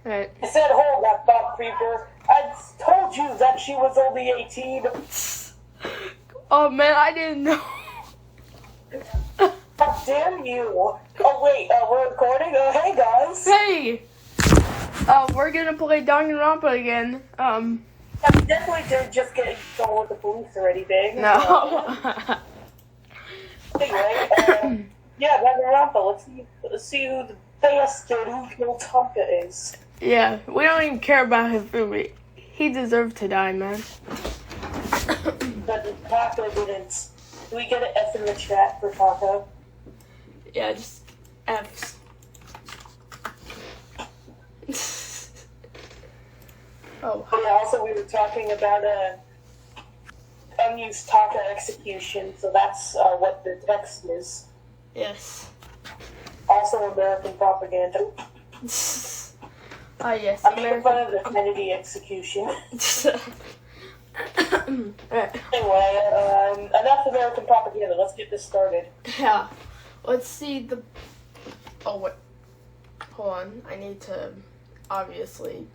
Right. I said, hold that thought creeper. I told you that she was only 18. Oh man, I didn't know. How dare you? Oh wait, we're recording? Hey guys. Hey! We're gonna play Danganronpa again. I definitely didn't just get going with the police or anything. No. Anyway, yeah, Danganronpa. Let's see who the bastard who killed Taka is. Yeah, we don't even care about his food. He deserved to die, man. But Taka didn't. Do we get an F in the chat for Taka? Yeah, just F's. Oh. Yeah, also we were talking about unused Taka execution, so that's what the text is. Yes. Also American propaganda. Ah, yes. I'm making fun of the Kennedy execution. Anyway, enough American propaganda. Let's get this started. Yeah. Let's see the... Oh, wait. Hold on. I need to, obviously...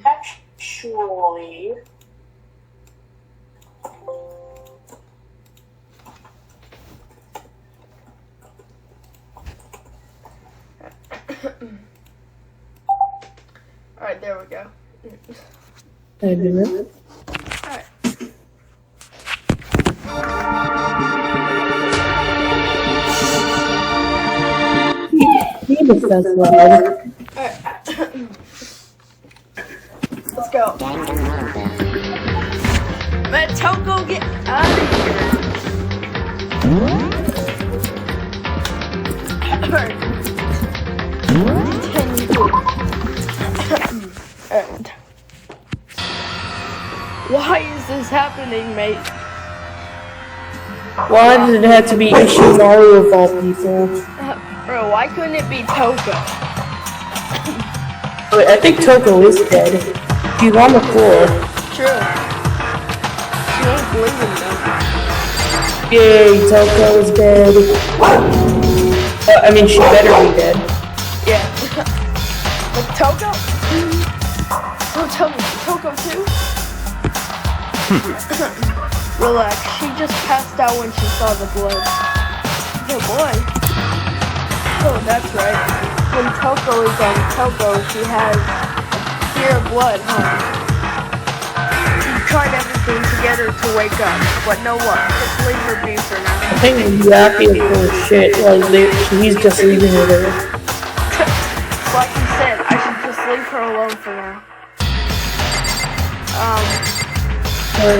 Actually... Alright, there we go. Alright. Let's go. Man, Toko, get out of here. Why is this happening, mate? Why did it have to be Ishimaru of all people? Bro, why couldn't it be Toko? Wait, I think Toko is dead. He's on the floor. True. She ain't bleeding though. Yay, Toko is dead. I mean, she better be dead. Yeah. But Toko? Oh, tell me, Toko too? Relax, she just passed out when she saw the blood. The blood? Oh, that's right. When Toko is on Toko, she has fear of blood, huh? She tried everything to get her to wake up, but no luck. Just leave her be for now. I think Yappy is full of shit. Like, he's just leaving her there. Like you said, I should just leave her alone for now. Why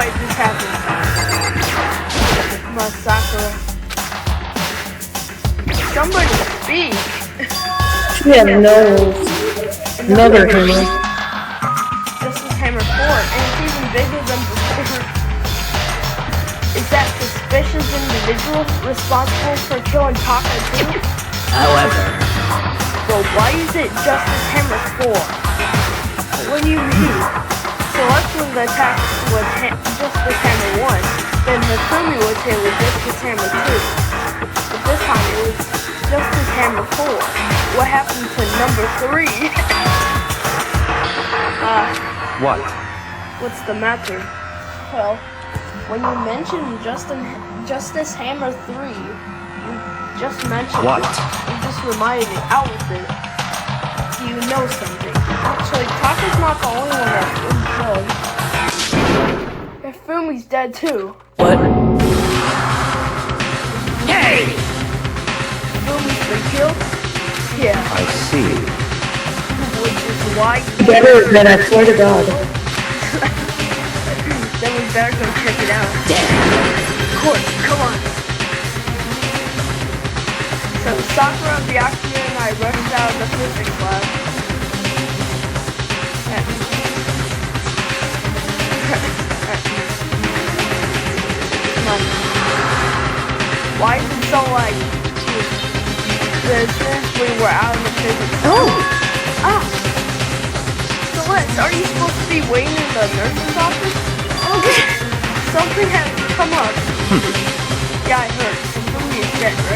did this happen? Sakura. Somebody speak. She had another hammer. This is hammer 4, and it's even bigger than before. Is that suspicious individual responsible for killing Taka too? However. Well, why is it Justice Hammer 4? What do you mean? So that's when the attack was Justice Hammer 1, then Hifumi was hit with Justice Hammer 2. But this time it was Justice Hammer 4. What happened to number 3? What? What's the matter? Well, when you mentioned Justice Hammer 3, you just mentioned what? You just reminded me. Out with it. Do you know something? Actually, Taka's not the only one that's been killed. Hifumi's dead too. What? Hey! Hifumi's been killed? Yeah. I see. Which is why... Better than I swear to God. Then we better go check it out. Damn. Of course, come on. So Sakura, Byakuya, and I rushed out of the physics lab. Come on. Why is it so like... As soon as we were out of the physics... Oh! Ah! Celeste, are you supposed to be waiting in the nurse's office? Okay. Something has come up. Yeah, I heard.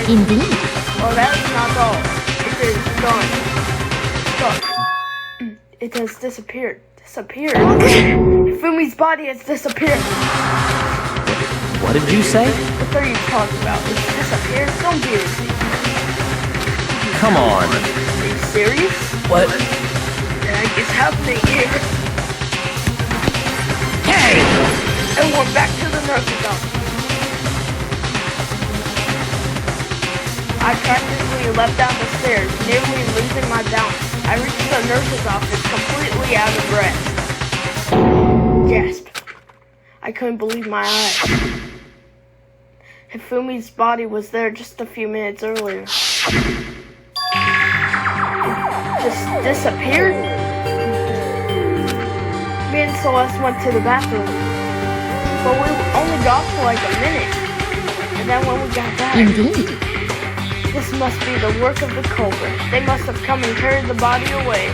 Indeed. Well, that is not all. It is gone. Look. It has disappeared. Disappeared. Fumi's body has disappeared. What did you say? What are you talking about? It's disappeared? Don't be a thief. Come on. Are you serious? What? What the heck is happening here? Hey! And we're back to the nurse's office. I practically leapt down the stairs, nearly losing my balance. I reached the nurse's office completely out of breath. Gasp. I couldn't believe my eyes. Hifumi's body was there just a few minutes earlier. It just disappeared? Me and Celeste went to the bathroom. But we only got for like a minute. And then when we got back... Indeed. This must be the work of the culprit. They must have come and carried the body away.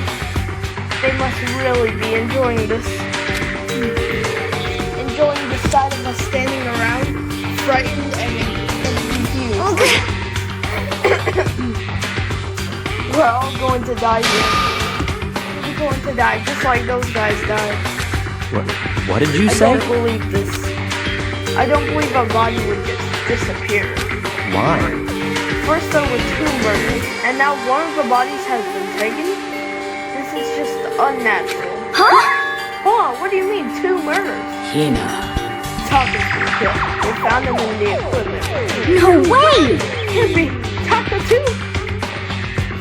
They must really be enjoying this. Enjoying the sight of us standing around, frightened and confused. We're all going to die here. We're going to die just like those guys died. What did you say? I don't believe this. I don't believe a body would just disappear. Why? First there were 2 murders, and now one of the bodies has been taken? This is just unnatural. Huh? Hold on, what do you mean 2 murders? Hina. Taka's been killed. They found him in the equipment room. No way! Can't be. Taka too?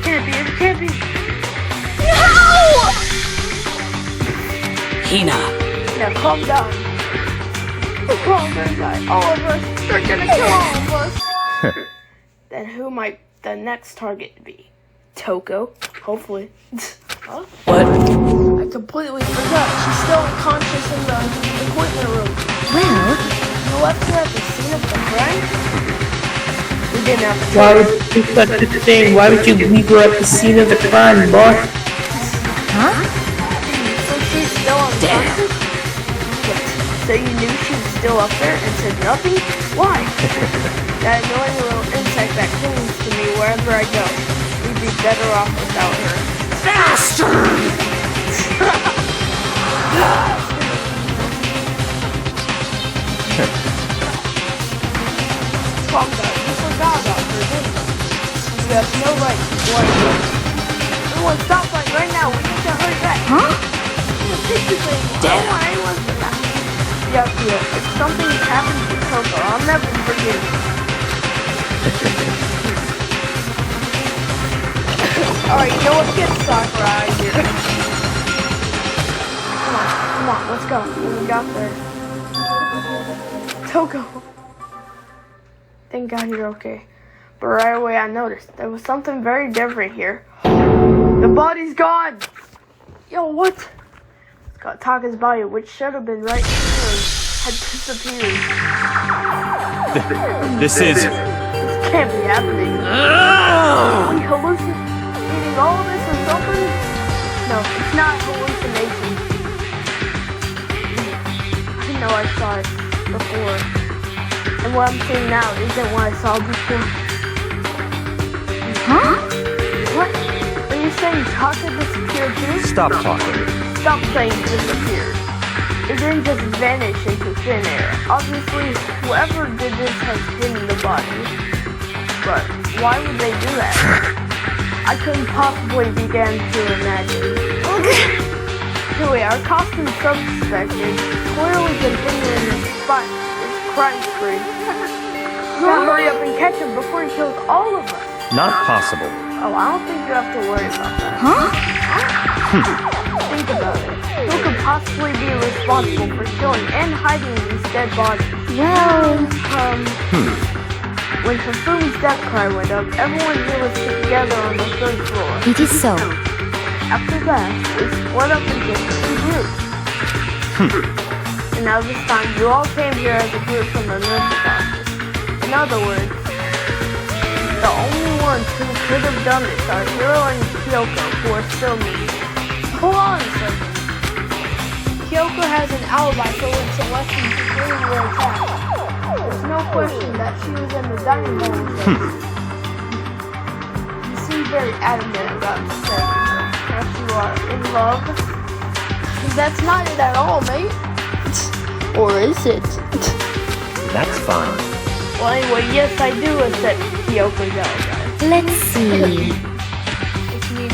Can't be, it can't be. No! Hina. Now calm down. We're all gonna die. All of us. They're gonna kill all of us. Then who might the next target be? Toko? Hopefully. Huh? What? I completely forgot. She's still unconscious in the equipment room. Well, You left her at the scene of the crime? We didn't have to. Why would you do such a thing? Why would you leave her at the scene of the crime, boss? huh? So she's still unconscious? So you knew she was still up there and said nothing? Why? That annoying little insect that clings to me wherever I go. We'd be better off without her. Faster! Calm down. You forgot about her, didn't you? You have no right to blame her. Everyone stop right now. We need to hurry back. Huh? Damn. Anyone forgot. Yeah, if something happens to Coco, I'll never forgive you. Alright, you know what? Get Sakura out of here. Come on, let's go. We got there. Toko. Thank God you're okay. But right away I noticed there was something very different here. The body's gone! Yo, what? It's got Taka's body, which should have been right here, had disappeared. This is... This can't be happening. Are we hallucinating all of this or something? No, it's not hallucination. I know I saw it before. And what I'm seeing now isn't what I saw before. Huh? What? Are you saying Taka disappeared too? Stop talking. Stop saying disappeared. It didn't just vanish into thin air. Obviously, whoever did this has hidden the body. But why would they do that? I couldn't possibly begin to imagine. Anyway, our costume suspect is clearly continuing this crime spree. We gotta hurry up and catch him before he kills all of us. Not possible. Oh, I don't think you have to worry about that. Huh? Think about it. Who could possibly be responsible for killing and hiding these dead bodies? Well, When Hifumi's death cry went up, everyone here was together on the 3rd floor. it is so. After that, we split up into 2 groups. And now this time, you all came here as a group from the nurse's office. In other words, the only ones who could have done this are Hiro and Kyoko, who are still missing. Hold on a second. Kyoko has an alibi for when Celeste and Hiro were attacked. There's no question that she was in the dining hall with us. very adamant about saying that you are in love. That's not it at all, mate. Or is it? That's fine. Well, anyway, yes, I do accept Kyoko's alibi. Let's see. Which means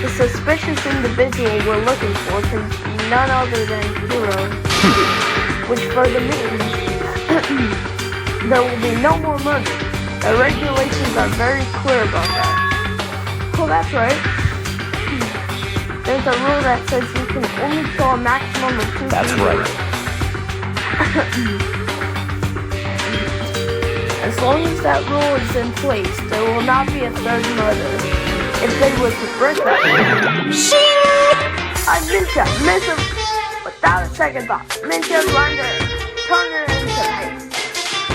the suspicious individual we're looking for can be none other than Hiro. Which further means there will be no more murder. The regulations are very clear about that. Oh, that's right. There's a rule that says you can only kill a maximum of 2 That's people. right. As long as that rule is in place, there will not be a third murder. If they were to break that rule, I miss him without a second thought. Mincha grinder, turn it into paste.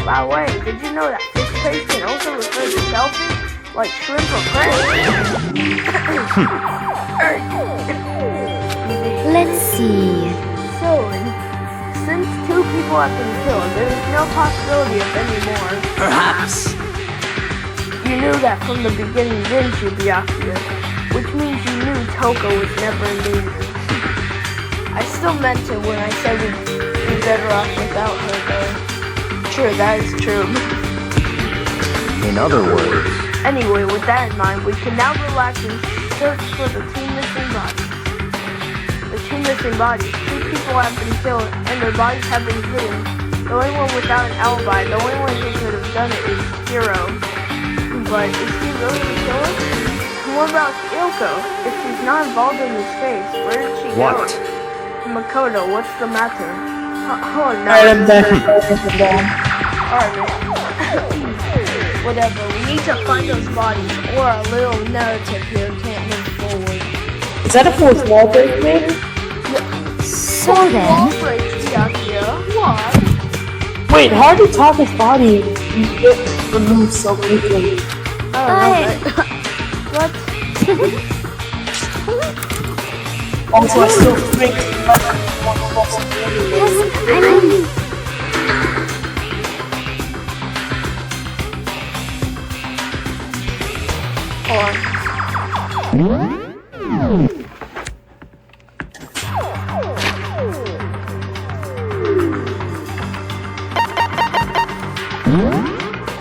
By the way, did you know that fish paste can also refer to shellfish, like shrimp or crab? Let's see. So, since 2 people have been killed, there is no possibility of any more. Perhaps. You knew that from the beginning, didn't you, Byakuya? Which means you knew Toko was never in danger. I still meant it when I said we'd be better off without her, though. Sure, that is true. In other words, Anyway, with that in mind, we can now relax and search for the 2 missing bodies. The 2 missing bodies. 2 people have been killed, and their bodies have been hidden. The only one without an alibi, the only one who could have done it is Hiro. But is he really the killer? And what about Kyoko? If she's not involved in this case, where did she what? go? Makoto, what's the matter? Oh no. Alright, I'm done. Alright, man. Whatever, we need to find those bodies, or our little narrative here can't move forward. Is that a fourth wall break, maybe? So then, Wall breaks, Byakuya. What? Wait, how did Taka's body get removed so quickly? I don't know, but... what? Also, I still think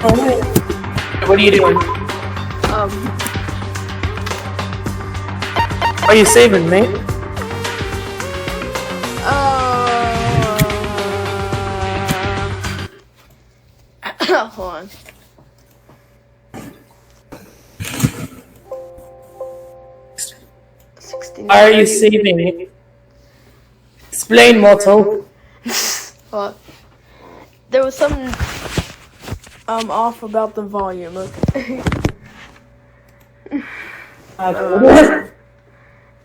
Hold on. What are you doing? Are you saving, mate? Hold on. Why are you saving? Explain, Motto. What? There was something off about the volume. Okay.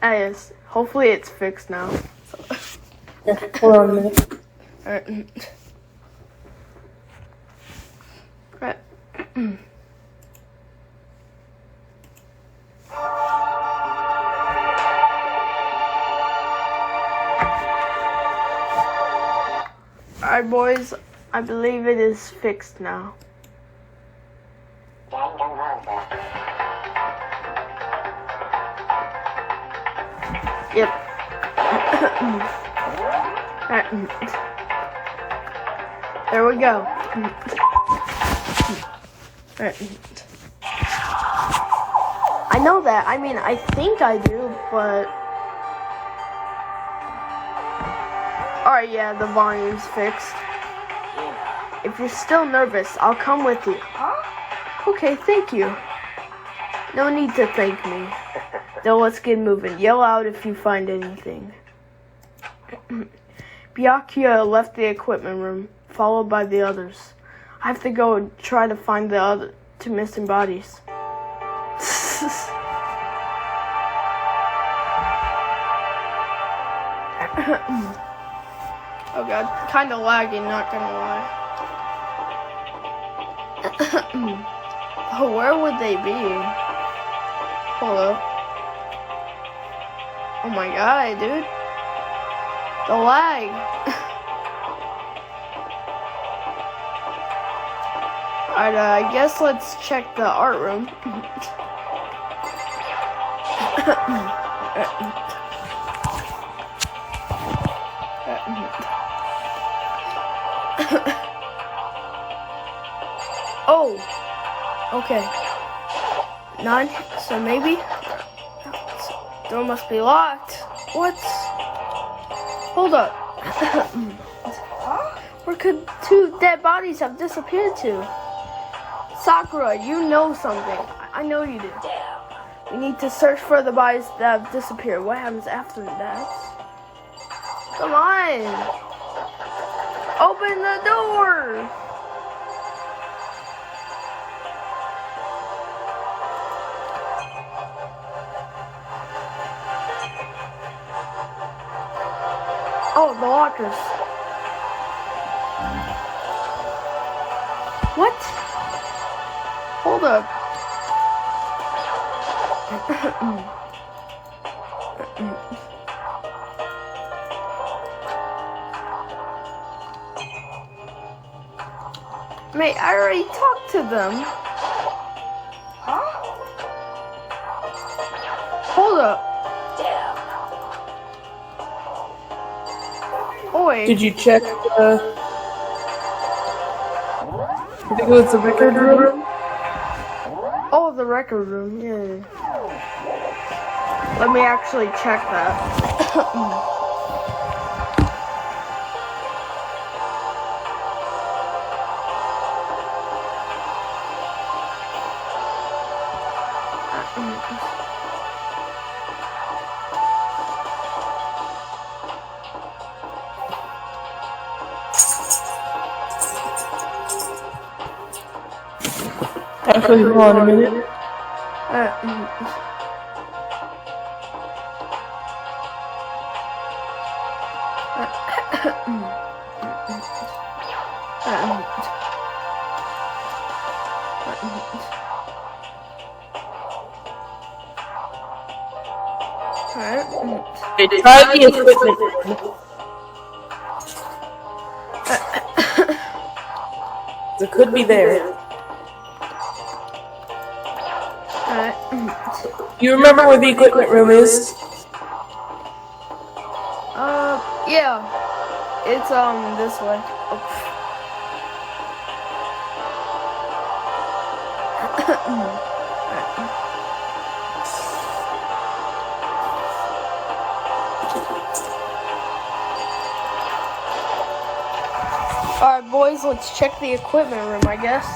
Yes. Hopefully it's fixed now. Hold on a minute. Alright. Right. Alright, boys. I believe it is fixed now. Yep. Alright. There we go. Alright. I know that. I mean, I think I do, but... Alright, yeah, the volume's fixed. If you're still nervous, I'll come with you. Okay, thank you. No need to thank me. Now let's get moving. Yell out if you find anything. Byakuya left the equipment room, followed by the others. I have to go and try to find the other 2 missing bodies. Oh god, kinda laggy, not gonna lie. Oh, where would they be? Hold up. Oh my god, dude. The lag. Alright, I guess let's check the art room. Oh, okay. 9, so maybe. Door must be locked. What? Hold up. Where could 2 dead bodies have disappeared to? Sakura, you know something. I know you do. We need to search for the bodies that have disappeared. What happens after that? Come on. Open the door. Oh, the lockers. What? Hold up. Mate, I already talked to them. Huh? Hold up. Oh, wait. Did you check the... I think it was the record room? Oh, the record room, yeah. Let me actually check that. Actually, hold on a minute. They tried the equipment. It could be there. You remember where the equipment room is? Yeah. It's, this way. Alright, boys, let's check the equipment room, I guess.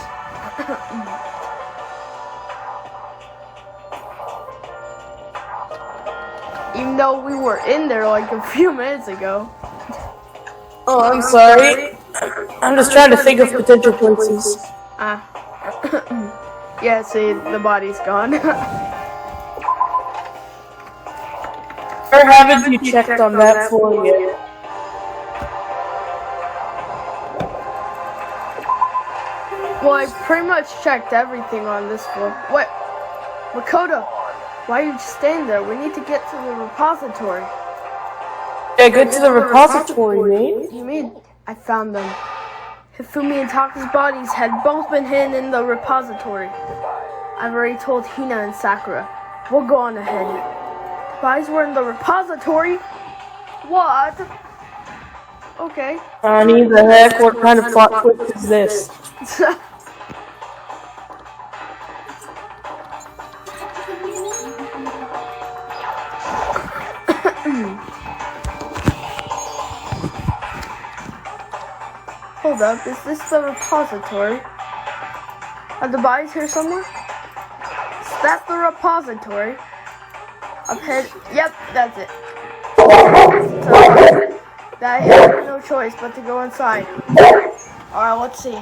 Even though we were in there like a few minutes ago. Oh, I'm sorry. I'm just trying to think of potential places. Yeah, see, the body's gone. Or haven't you checked on that floor yet? Well, I pretty much checked everything on this floor. What? Makoto, why are you just standing there? We need to get to the repository. Yeah, get to the repository, mate. You mean? I found them. Hifumi and Taka's bodies had both been hidden in the repository. I've already told Hina and Sakura. We'll go on ahead. The bodies were in the repository? What? Okay. Honey, the heck? What kind of plot twist is this? Hold up, is this the repository? Are the bodies here somewhere? Is that the repository? Up ahead. Yep, that's it. So, I had no choice but to go inside. Alright, let's see.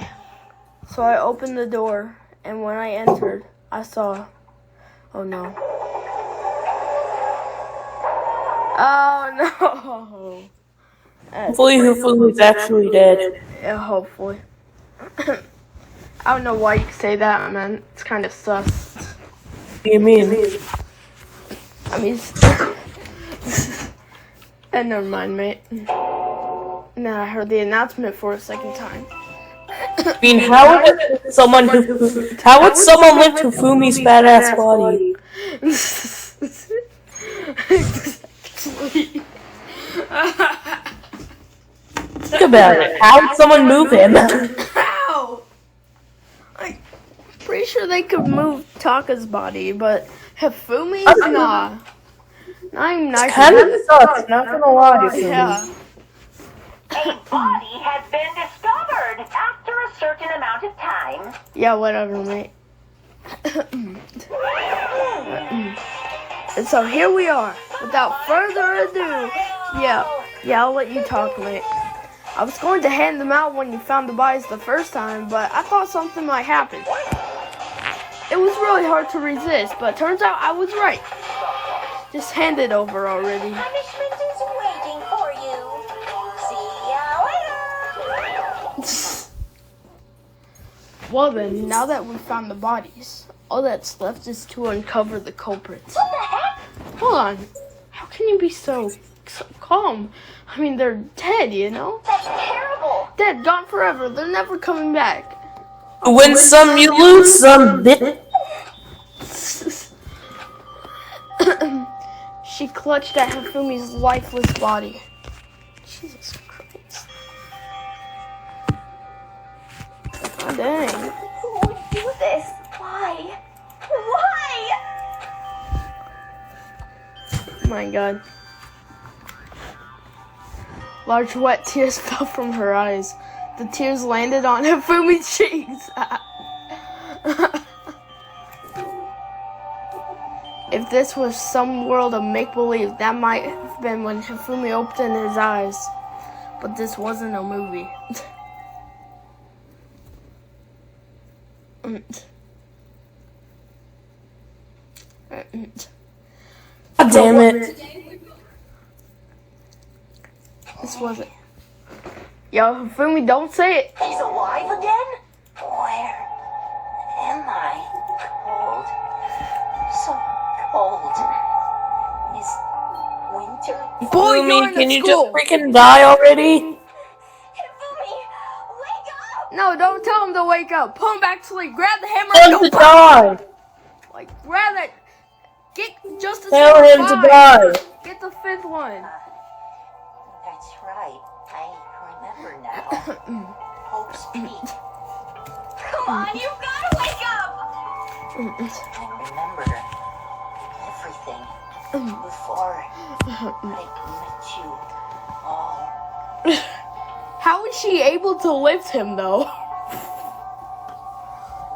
So I opened the door, and when I entered, I saw... Oh no. Oh no! Hopefully Hifumi's actually dead. Yeah, hopefully. I don't know why you say that, man. It's kind of sus. What do you mean? I mean, and never mind, mate. Now I heard the announcement for a second time. I mean, how would someone lift Hifumi's badass body? Exactly. Think about it. How did someone move him? How? I'm pretty sure they could move Taka's body, but Hifumi's nah. I'm not Kind of sucks, not gonna lie. Yeah. A body has been discovered after a certain amount of time. Yeah, whatever, mate. And so here we are. Without further ado, yeah, I'll let you talk, mate. I was going to hand them out when you found the bodies the first time, but I thought something might happen. It was really hard to resist, but turns out I was right. Just hand it over already. Punishment is waiting for you. See ya later. Well then, now that we found the bodies, all that's left is to uncover the culprits. What the heck? Hold on. How can you be so calm? I mean, they're dead, you know? That's terrible. Dead, gone forever. They're never coming back. You win some, you lose some, bitch. She clutched at Hifumi's lifeless body. Jesus Christ. Oh, dang. Who would do this? Why? Why? Oh my god. Large wet tears fell from her eyes. The tears landed on Hifumi's cheeks. If this was some world of make-believe, that might have been when Hifumi opened his eyes. But this wasn't a movie. God damn it. This wasn't. Yo, Hifumi, don't say it. He's alive again? Where am I? Cold. So cold. Is winter? Boy, you're Fumi, in can the you school. just freaking die already? Hifumi, wake up! No, don't tell him to wake up. Put him back to sleep. Grab the hammer Tell and him go to pop. die. Like, grab it. Get Justice Tell Hammer him to 5. die. Get the 5th one. That's right. I remember now. Hope's Peak. Come on, you've got to wake up! I remember everything before I met you all. How is she able to lift him, though?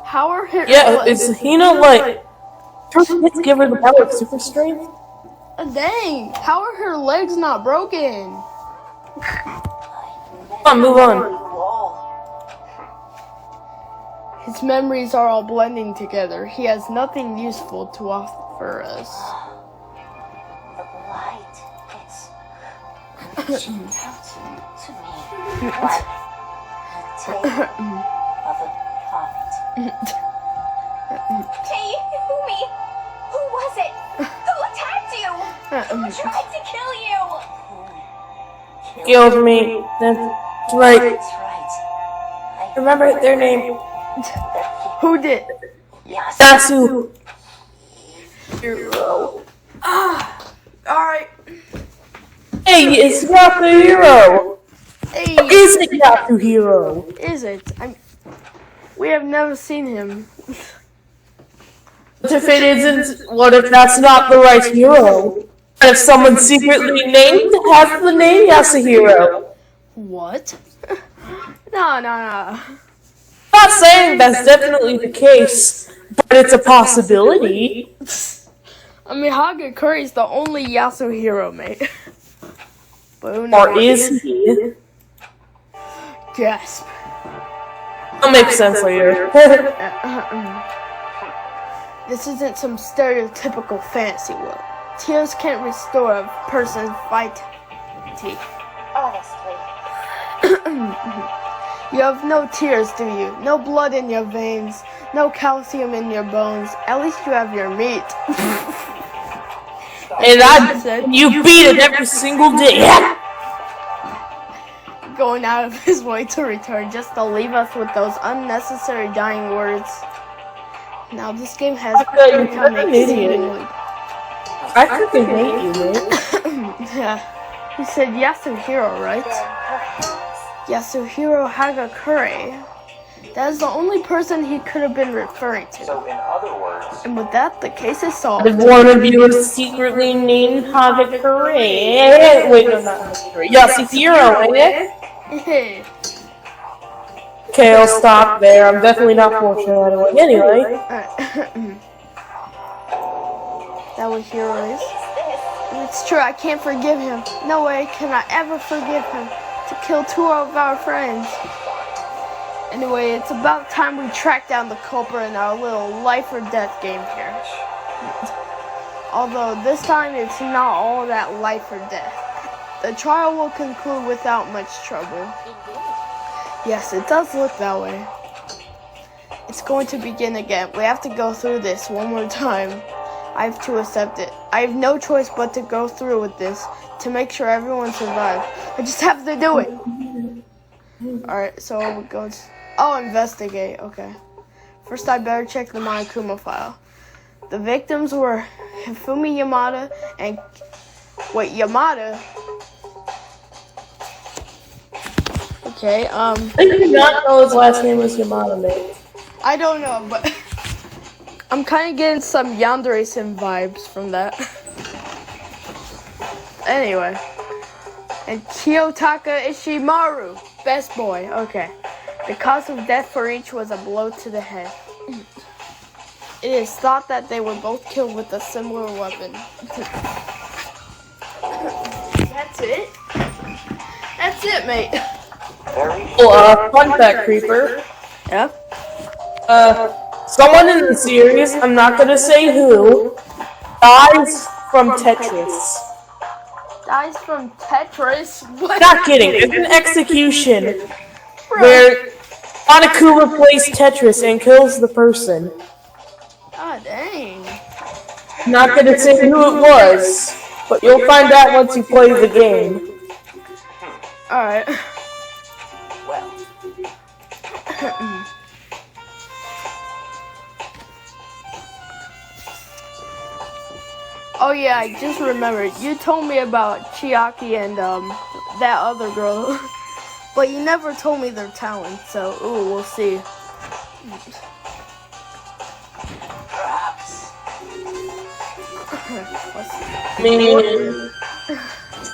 How are her... Yeah, is Hina like... Let's give her the power of super strength? Dang, how are her legs not broken? Come on, move on. His memories are all blending together. He has nothing useful to offer us. The light, it's reaching out to me like the tail of a comet. Hey, Hifumi! Who was it? Who attacked you? Who tried to kill you? Killed me. That's right. That's right. I Remember their name. Who did? Yes. Yasu. Alright. Hey, it's Yasuhiro. Hey, Is it Yasuhiro? is it? We have never seen him. What if it isn't? What if that's not the right hero? What if someone secretly named has the name Yasuhiro? What? No. I'm not saying that's definitely the case, but it's a possibility. I mean, Hagakuri's the only Yasuhiro, mate. But who Or knows? is he? Gasp. It'll make sense later. This isn't some stereotypical fantasy world. Tears can't restore a person's vitality. Honestly. You have no tears, do you? No blood in your veins, no calcium in your bones. At least you have your meat. And you beat it every single day. Going out of his way to return just to leave us with those unnecessary dying words. Now this game has I thought you were become an idiot. exceedingly I freaking hate you, man. Yeah. He said Yasuhiro, right? Yasuhiro Hagakure. That is the only person he could have been referring to. So, in other words, And with that, the case is solved. If one of you is secretly named Havakure. Wait, no, not Havakure. Yasuhiro, eh? Okay, I'll stop there. I'm definitely not foreshadowing. Anyway. That was Hero is. It's true, I can't forgive him. No way can I ever forgive him to kill 2 of our friends. Anyway, it's about time we track down the culprit in our little life or death game here. Although this time it's not all that life or death. The trial will conclude without much trouble. Yes, it does look that way. It's going to begin again. We have to go through this one more time. I have to accept it. I have no choice but to go through with this to make sure everyone survives. I just have to do it. Alright, so it goes. Oh, investigate. Okay. First, I better check the Monokuma file. The victims were Hifumi Yamada and. Wait, Yamada? Okay, I did not know his last name was Yamada, mate. I don't know, but I'm kind of getting some Yandere-san vibes from that. Anyway. And Kiyotaka Ishimaru. Best boy. Okay. The cause of death for each was a blow to the head. It is thought that they were both killed with a similar weapon. That's it? That's it, mate. Fun fact, Creeper. Yeah? Someone in the series, I'm not gonna say who, dies from Tetris. Dies from Tetris? What? Not kidding, it's an execution where Monokuma plays Tetris and kills the person. Oh, dang. Not gonna say who it was, but you'll find out once you play the game. Alright. Oh yeah, I just remembered. You told me about Chiaki and that other girl, but you never told me their talent. So, ooh, we'll see. perhaps. I mean,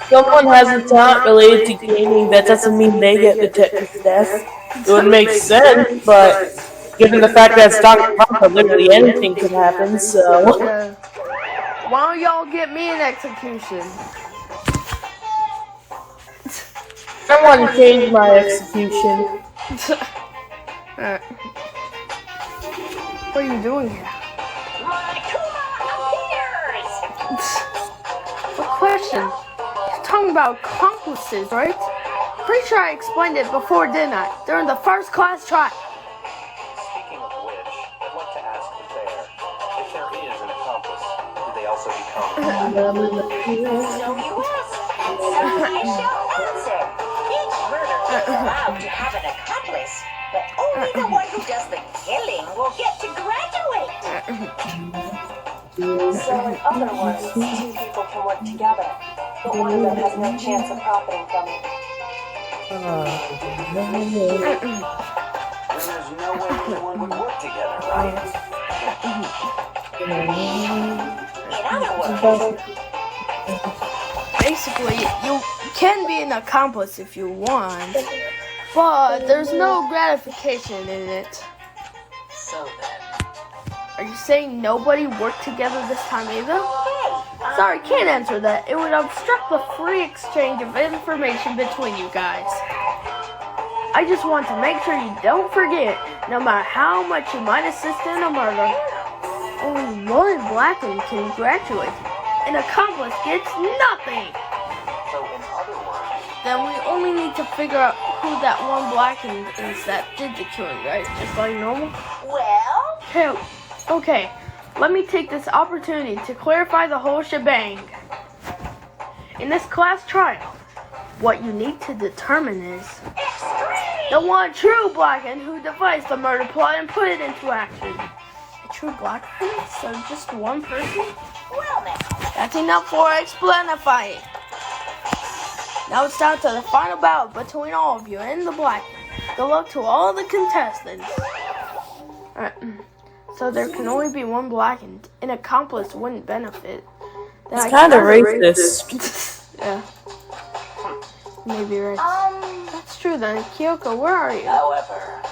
someone has a talent related to gaming, that doesn't mean they get the Tetris death. It would make sense, but given the fact that it's Danganronpa, literally anything could happen, so. Why don't y'all get me an execution? I want to change my execution. Alright. What are you doing here? What question? You're talking about accomplices, right? Pretty sure I explained it before, didn't I? During the first class trial. Speaking of which, I'd like to ask the bear, if there is an accomplice, do they also become... So you ask, and so I shall answer. Each murder is allowed to have an accomplice, but only the one who does the killing will get to graduate. So, in other words, 2 people can work together, but one of them has no chance of profiting from it. Then there's no way anyone would work together, right? In other words, Basically, you can be an accomplice if you want, but there's no gratification in it. so then. Are you saying nobody worked together this time either? Sorry, can't answer that. It would obstruct the free exchange of information between you guys. I just want to make sure you don't forget, no matter how much you might assist in a murder, only one blackened can graduate. An accomplice gets nothing. So, in other words, Then we only need to figure out who that one blackened is that did the killing, right? Just like normal? Well, Okay, let me take this opportunity to clarify the whole shebang. In this class trial, what you need to determine is the one true blackened who devised the murder plot and put it into action. A true blackened? So just one person? Well now, That's enough for explanifying. Now it's down to the final battle between all of you in the black. Good luck to all the contestants. Alright. So there can only be one blackened. An accomplice wouldn't benefit. Then It's kind of racist. Yeah. Maybe right. That's true then. Kyoko, where are you? However,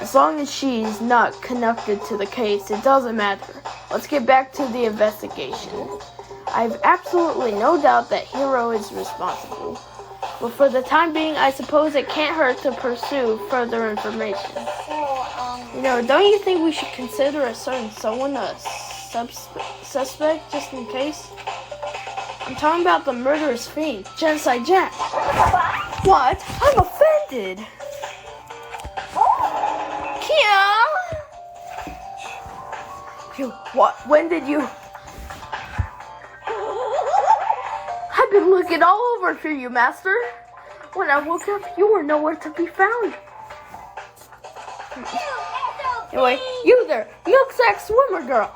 As long as she's not connected to the case, it doesn't matter. Let's get back to the investigation. I have absolutely no doubt that Hiro is responsible. But for the time being, I suppose it can't hurt to pursue further information. You know, don't you think we should consider a certain someone a suspect just in case? I'm talking about the murderous fiend, Genocide Jack. What? I'm offended. Kia! What? When did you... I've been looking all over for you, Master. When I woke up, you were nowhere to be found. Anyway, you there, milk sack swimmer girl.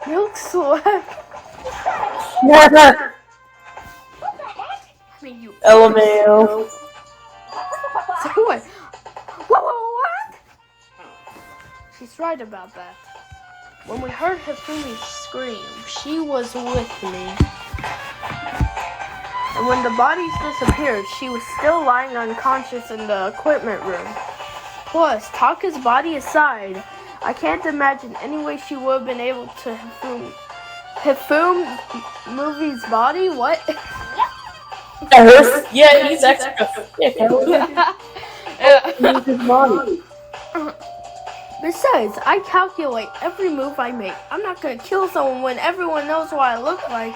Milk sack. what the heck? I mean, you. LMAO. So what? What? She's right about that. When we heard Hifumi scream, she was with me. And when the bodies disappeared, she was still lying unconscious in the equipment room. Plus, Taka's body aside, I can't imagine any way she would have been able to Hifumi's body? What? Yeah, he's extra thick. His body. Besides, I calculate every move I make. I'm not gonna kill someone when everyone knows what I look like.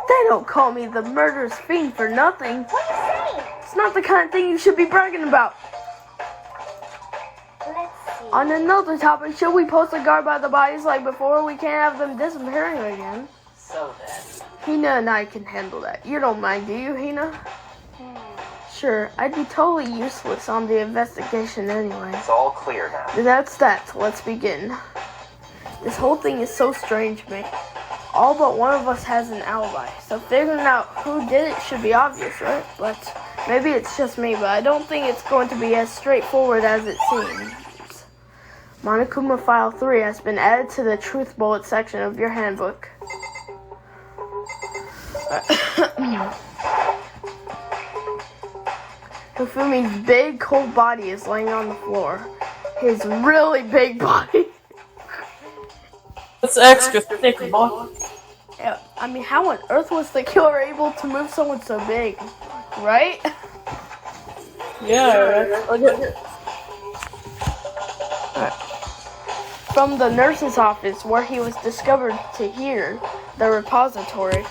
They don't call me the murderous fiend for nothing. What are you saying? It's not the kind of thing you should be bragging about. Let's see. On another topic, should we post a guard by the bodies like before? We can't have them disappearing again. so then. Hina and I can handle that. You don't mind, do you, Hina? Sure, I'd be totally useless on the investigation anyway. It's all clear now. That's that. Let's begin. This whole thing is so strange, mate. All but one of us has an alibi, so figuring out who did it should be obvious, right? But maybe it's just me, but I don't think it's going to be as straightforward as it seems. Monokuma File 3 has been added to the Truth Bullet section of your handbook. Hifumi's big, cold body is laying on the floor. His really big body. It's extra thick body. Yeah, I mean, how on earth was the killer able to move someone so big? Right? Yeah, right. From the nurse's office where he was discovered to here, the repository.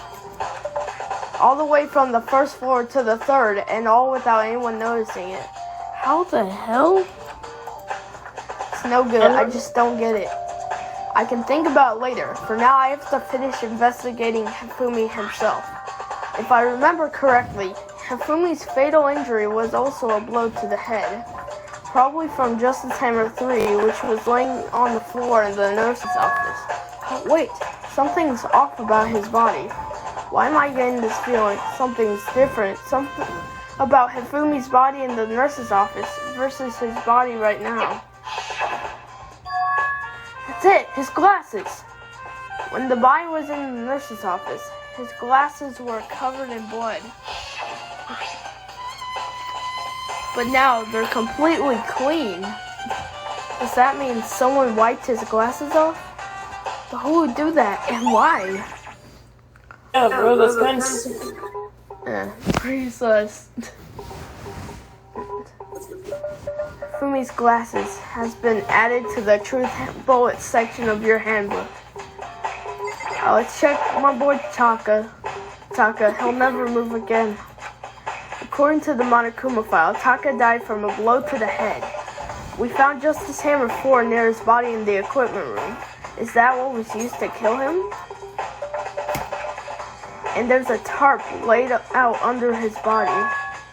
All the way from the first floor to the third, and all without anyone noticing it. How the hell? It's no good, I just don't get it. I can think about it later. For now, I have to finish investigating Hifumi himself. If I remember correctly, Hifumi's fatal injury was also a blow to the head. Probably from Justice Hammer 3, which was laying on the floor in the nurse's office. But wait, something's off about his body. Why am I getting this feeling? Something's different. Something about Hifumi's body in the nurse's office versus his body right now. That's it! His glasses! When the body was in the nurse's office, his glasses were covered in blood. But now they're completely clean. Does that mean someone wiped his glasses off? But who would do that, and why? Yeah, bro, that's kind of... Pretty sus. Fumi's glasses has been added to the Truth Bullet section of your handbook. Let's check my boy Taka. He'll never move again. According to the Monokuma file, Taka died from a blow to the head. We found Justice Hammer 4 near his body in the equipment room. Is that what was used to kill him? And there's a tarp laid out under his body.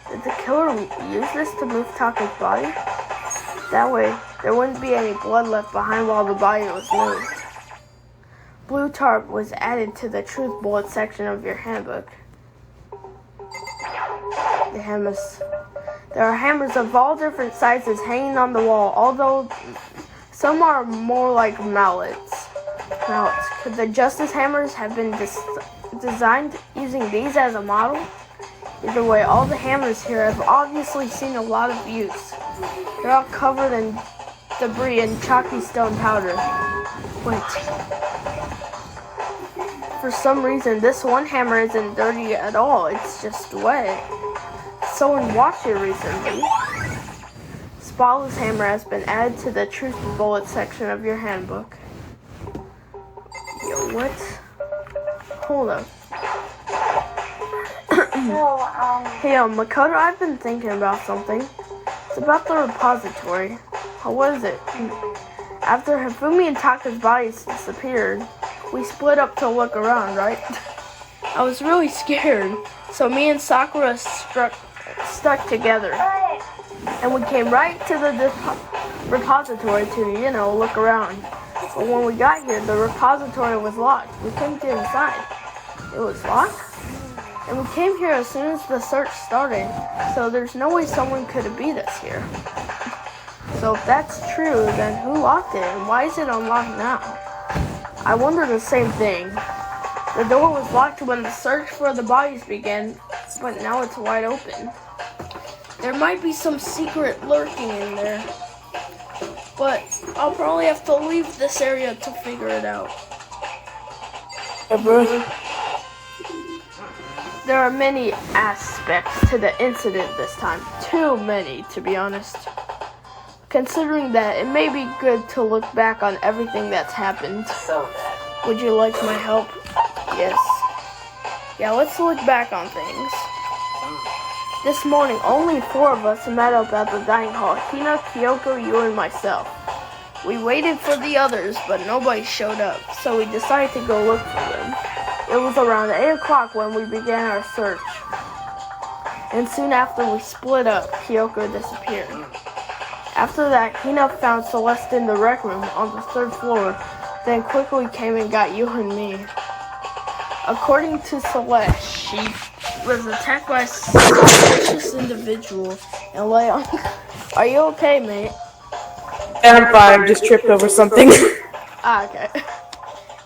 Did the killer use this to move Taka's body? That way, there wouldn't be any blood left behind while the body was moved. Blue tarp was added to the truth bullet section of your handbook. The hammers. There are hammers of all different sizes hanging on the wall, although some are more like mallets. Could the justice hammers have been designed using these as a model? Either way, all the hammers here have obviously seen a lot of use. They're all covered in debris and chalky stone powder. Wait. For some reason, this one hammer isn't dirty at all. It's just wet. Someone washed it recently. Spotless hammer has been added to the truth bullet section of your handbook. Yo, what? Hold up. Hey, Makoto, I've been thinking about something. It's about the repository. What is it? After Hifumi and Taka's bodies disappeared, we split up to look around, right? I was really scared, so me and Sakura stuck together. And we came right to the repository to, look around. But when we got here, the repository was locked. We couldn't get inside. It was locked? And we came here as soon as the search started, so there's no way someone could have beat us here. So if that's true, then who locked it and why is it unlocked now? I wonder the same thing. The door was locked when the search for the bodies began, but now it's wide open. There might be some secret lurking in there, but I'll probably have to leave this area to figure it out. There are many aspects to the incident this time. Too many, to be honest. Considering that, it may be good to look back on everything that's happened. Would you like my help? Yes. Yeah, let's look back on things. This morning, only 4 of us met up at the dining hall. Hina, Kyoko, you, and myself. We waited for the others, but nobody showed up, so we decided to go look for them. It was around 8 o'clock when we began our search. And soon after we split up, Kyoko disappeared. After that, Hina found Celeste in the rec room on the 3rd floor, then quickly came and got you and me. According to Celeste, she was attacked by a suspicious individual and lay on. Are you okay, mate? I'm fine, just tripped over something. Okay.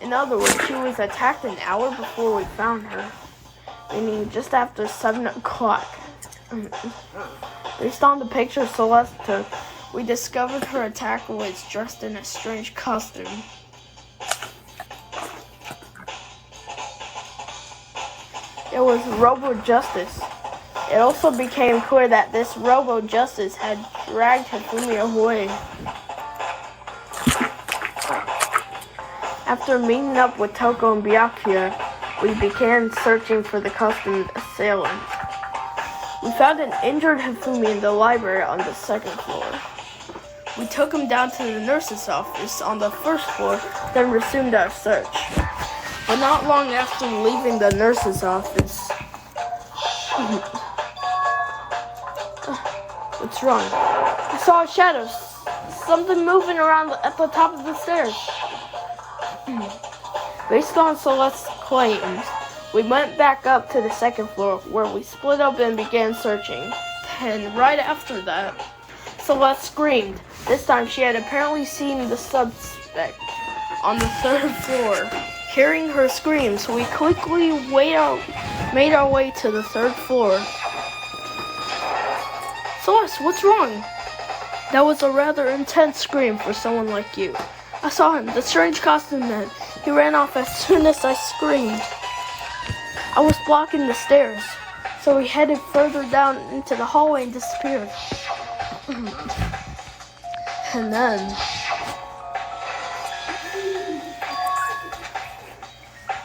In other words, she was attacked an hour before we found her, meaning just after 7 o'clock. Based on the picture Celeste took, we discovered her attacker was dressed in a strange costume. It was Robo Justice. It also became clear that this Robo Justice had dragged Hifumi away. After meeting up with Toko and Byakuya, we began searching for the costumed assailant. We found an injured Hifumi in the library on the 2nd floor. We took him down to the nurse's office on the 1st floor, then resumed our search. But not long after leaving the nurse's office... What's wrong? I saw a shadow. Something moving around at the top of the stairs. Based on Celeste's claims, we went back up to the 2nd floor where we split up and began searching. Then, right after that, Celeste screamed. This time she had apparently seen the suspect on the 3rd floor. Hearing her screams, we quickly made our way to the 3rd floor. Celeste, what's wrong? That was a rather intense scream for someone like you. I saw him, the strange costume man. He ran off as soon as I screamed. I was blocking the stairs, so he headed further down into the hallway and disappeared. And then...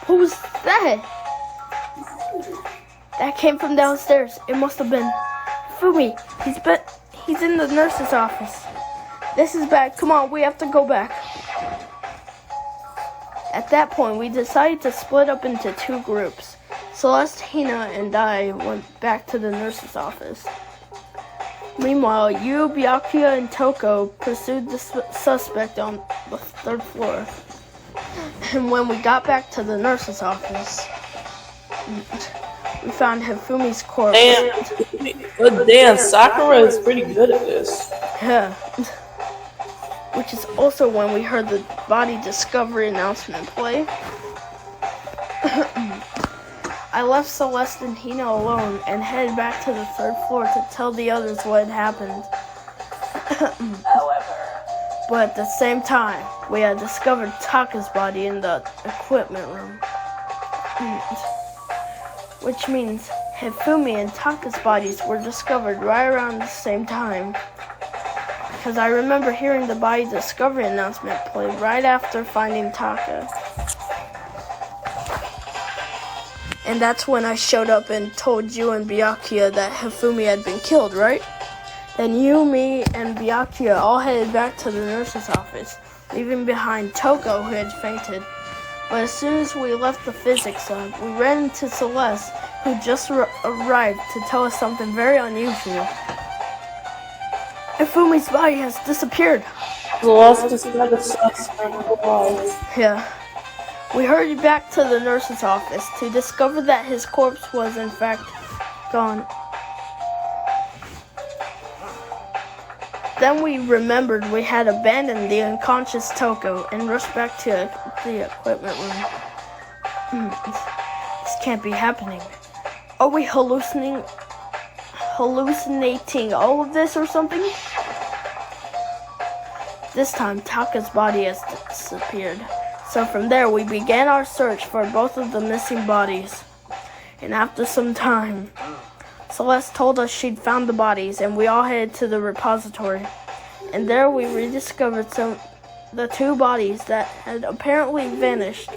What was that? That came from downstairs. It must have been Fumi. He's in the nurse's office. This is bad. Come on, we have to go back. At that point, we decided to split up into 2 groups. Celeste, Hina, and I went back to the nurse's office. Meanwhile, Yu, Byakuya, and Toko pursued the suspect on the 3rd floor. And when we got back to the nurse's office, we found Hifumi's corpse. Damn, Sakura is pretty good at this. Yeah. Which is also when we heard the body discovery announcement play. I left Celeste and Hina alone and headed back to the 3rd floor to tell the others what had happened. But at the same time, we had discovered Taka's body in the equipment room. Which means Hifumi and Taka's bodies were discovered right around the same time. Because I remember hearing the body discovery announcement play right after finding Taka. And that's when I showed up and told you and Byakuya that Hifumi had been killed, right? Then you, me, and Byakuya all headed back to the nurse's office, leaving behind Toko, who had fainted. But as soon as we left the physics lab, we ran into Celeste, who just arrived to tell us something very unusual. Hifumi's body has disappeared. Celeste is not a suspect. Yeah. We hurried back to the nurse's office to discover that his corpse was in fact gone. Then we remembered we had abandoned the unconscious Toko and rushed back to the equipment room. This can't be happening. Are we hallucinating all of this or something? This time, Taka's body has disappeared. So from there, we began our search for both of the missing bodies. And after some time, Celeste told us she'd found the bodies, and we all headed to the repository. And there we rediscovered the 2 bodies that had apparently vanished.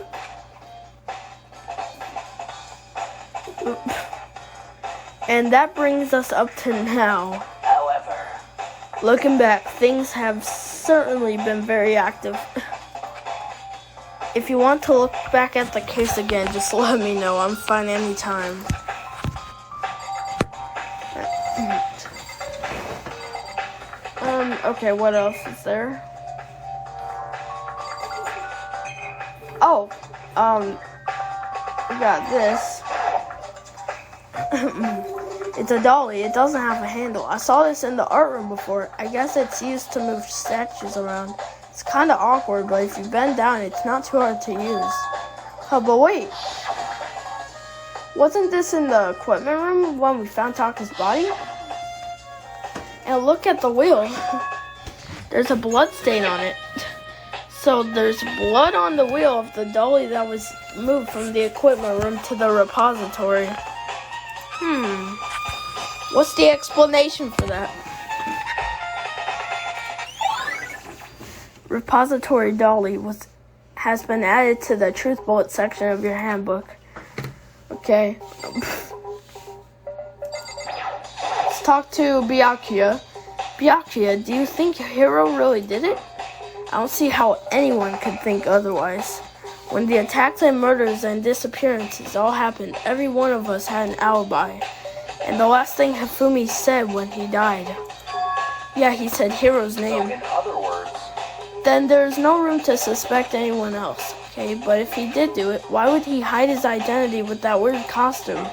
And that brings us up to now. However, Looking back, things have certainly been very active. If you want to look back at the case again, just let me know. I'm fine anytime. Okay, what else is there? Oh, we got this. It's a dolly. It doesn't have a handle. I saw this in the art room before. I guess it's used to move statues around. It's kind of awkward, but if you bend down, it's not too hard to use. Oh, but wait. Wasn't this in the equipment room when we found Taka's body? And look at the wheel. There's a blood stain on it. So there's blood on the wheel of the dolly that was moved from the equipment room to the repository. What's the explanation for that? Repository dolly has been added to the truth bullet section of your handbook. Okay. Let's talk to Byakuya. Byakuya, do you think Hiro really did it? I don't see how anyone could think otherwise. When the attacks and murders and disappearances all happened, every one of us had an alibi. And the last thing Hifumi said when he died. Yeah, he said Hiro's name. So in other words, Then there's no room to suspect anyone else, okay? But if he did do it, why would he hide his identity with that weird costume?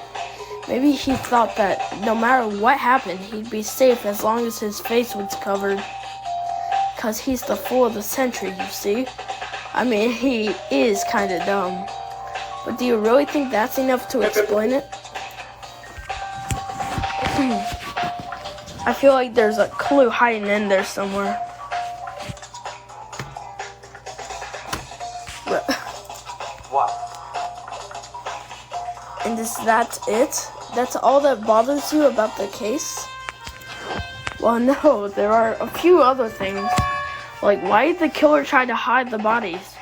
Maybe he thought that no matter what happened, he'd be safe as long as his face was covered. Cause he's the fool of the century, you see? I mean, he is kinda dumb. But do you really think that's enough to explain it? I feel like there's a clue hiding in there somewhere. what? And is that it? That's all that bothers you about the case? Well, no, there are a few other things. Like, why did the killer try to hide the bodies?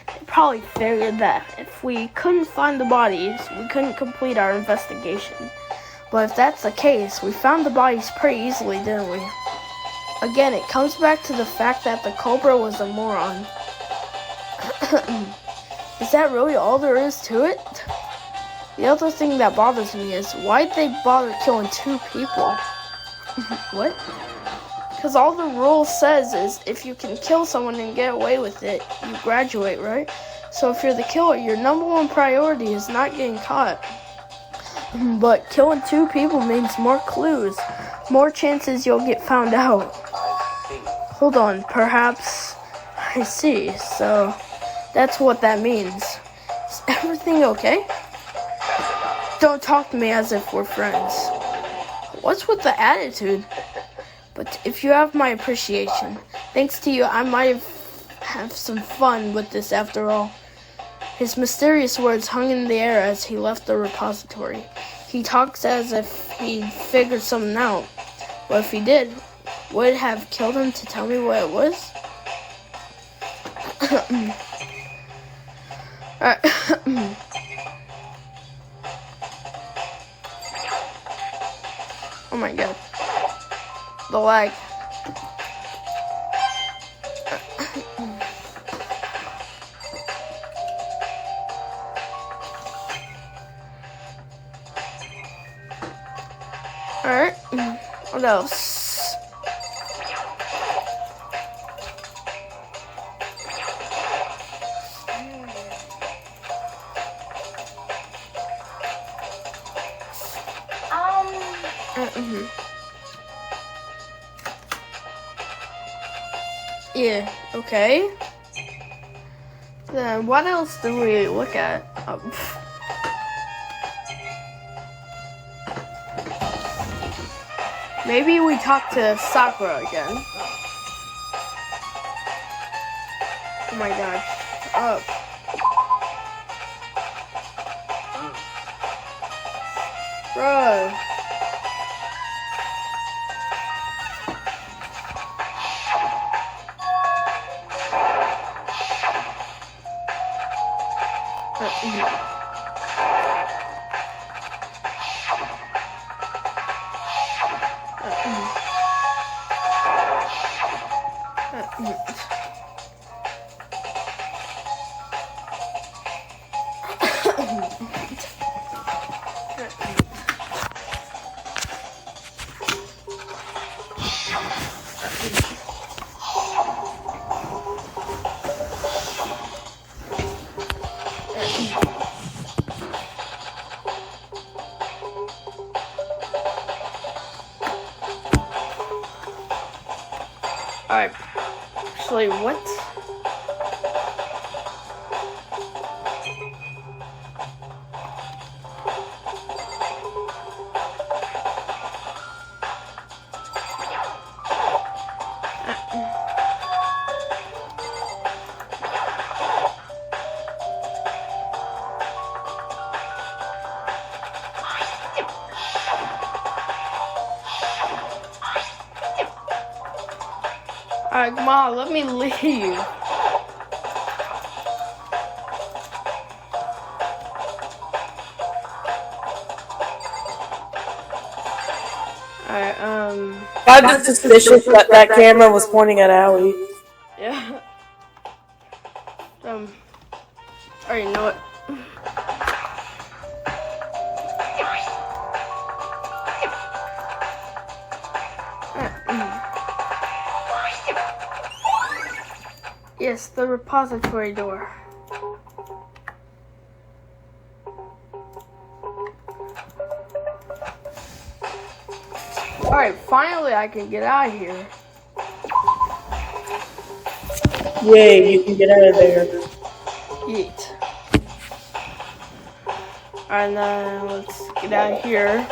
They probably figured that if we couldn't find the bodies, we couldn't complete our investigation. But if that's the case, we found the bodies pretty easily, didn't we? Again, it comes back to the fact that the culprit was a moron. Is that really all there is to it? The other thing that bothers me is, why'd they bother killing 2 people? What? Because all the rule says is if you can kill someone and get away with it, you graduate, right? So if you're the killer, your number one priority is not getting caught. But killing 2 people means more clues, more chances you'll get found out. Hold on, perhaps I see. So that's what that means. Is everything okay? Don't talk to me as if we're friends. What's with the attitude? But if you have my appreciation, thanks to you, I might have some fun with this after all. His mysterious words hung in the air as he left the repository. He talks as if he'd figured something out. But if he did, would it have killed him to tell me what it was? Alright. Oh my god. The lag. Alright. What else? Yeah, okay. Then what else do we look at? Maybe we talk to Sakura again. Oh my god. Bro. Alright. Actually, what? Alright, come on, let me leave. Alright, I'm just suspicious that that camera was pointing at Allie. yeah. I already know it. Yes, the repository door. Alright, finally I can get out of here. Yay, you can get out of there. Yeet. And then let's get out of here.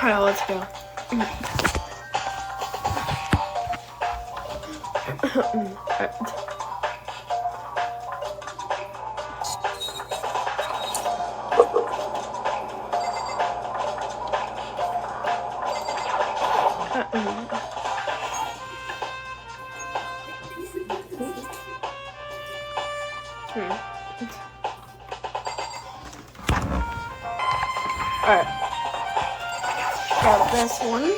Alright, let's go. Alright. Got this one.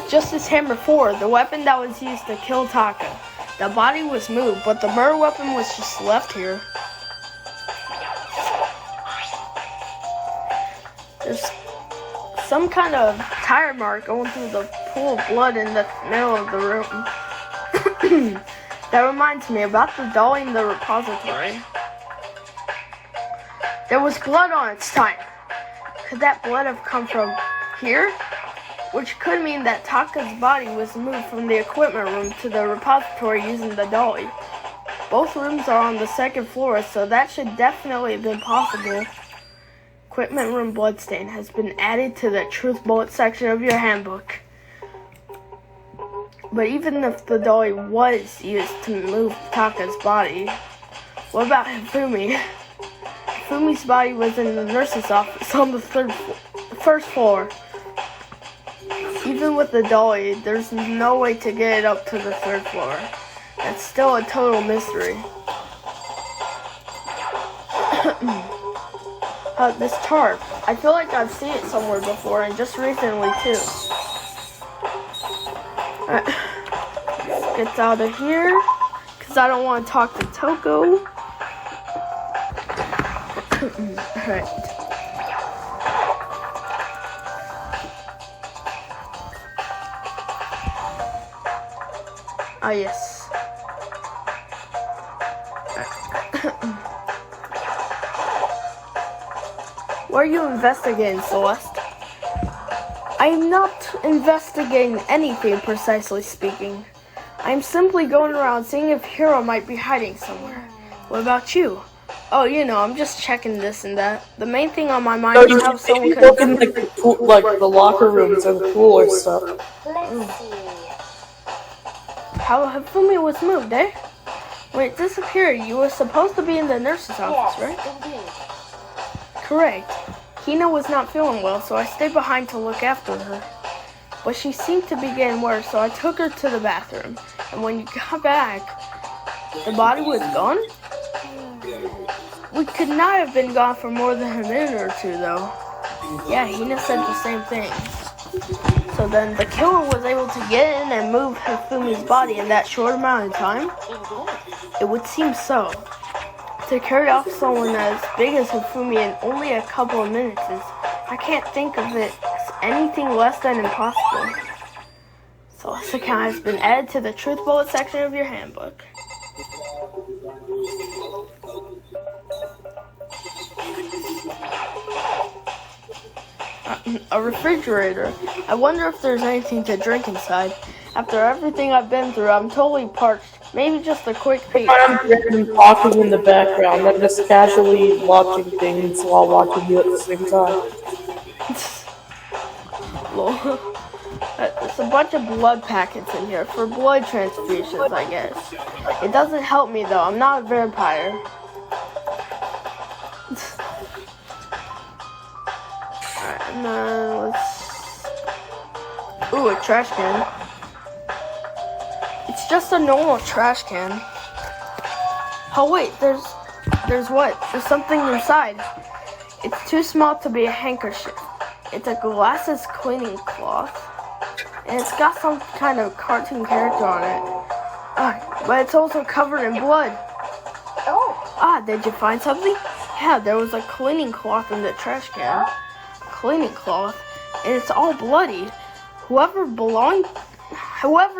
Justice Hammer 4, the weapon that was used to kill Taka. The body was moved, but the murder weapon was just left here. There's some kind of tire mark going through the pool of blood in the middle of the room. That reminds me about the dolly in the repository. There was blood on its tire. Could that blood have come from here? Which could mean that Taka's body was moved from the equipment room to the repository using the dolly. Both rooms are on the second floor, so that should definitely have been possible. Equipment room bloodstain has been added to the truth bullet section of your handbook. But even if the dolly was used to move Taka's body, what about Hifumi? Hifumi's body was in the nurse's office on the first floor. Even with the dolly, there's no way to get it up to the third floor. That's still a total mystery. This tarp. I feel like I've seen it somewhere before, and just recently too. Alright. Let's get out of here, because I don't want to talk to Toko. Alright. Ah, yes. What are you investigating, Celeste? I am not investigating anything, precisely speaking. I am simply going around seeing if Hiro might be hiding somewhere. What about you? Oh, you know, I'm just checking this and that. The main thing on my mind So is you how should someone maybe could... look in the pool, like the locker rooms and the pool or stuff. Let's see. How Hifumi was moved, eh? When it disappeared, you were supposed to be in the nurse's office, right? Yes, indeed. Correct. Hina was not feeling well, so I stayed behind to look after her. But she seemed to be getting worse, so I took her to the bathroom. And when you got back, the body was gone? We could not have been gone for more than a minute or two, though. Yeah, Hina said the same thing. So then the killer was able to get in and move Hifumi's body in that short amount of time? It would seem so. To carry off someone as big as Hifumi in only a couple of minutes is, I can't think of it as anything less than impossible. So this account has been added to the truth bullet section of your handbook. A refrigerator. I wonder if there's anything to drink inside. After everything I've been through, I'm totally parched. Maybe just a quick peek. I'm talking in the background. I'm just casually watching things while watching you at the same time. Lol. There's a bunch of blood packets in here for blood transfusions, I guess. It doesn't help me though. I'm not a vampire. Alright, and let's... Ooh, a trash can. It's just a normal trash can. Oh wait, there's what? There's something inside. It's too small to be a handkerchief. It's a glasses cleaning cloth. And it's got some kind of cartoon character on it. But it's also covered in blood. Oh, Did you find something? Yeah, there was a cleaning cloth in the trash can. Cleaning cloth, and it's all bloody. Whoever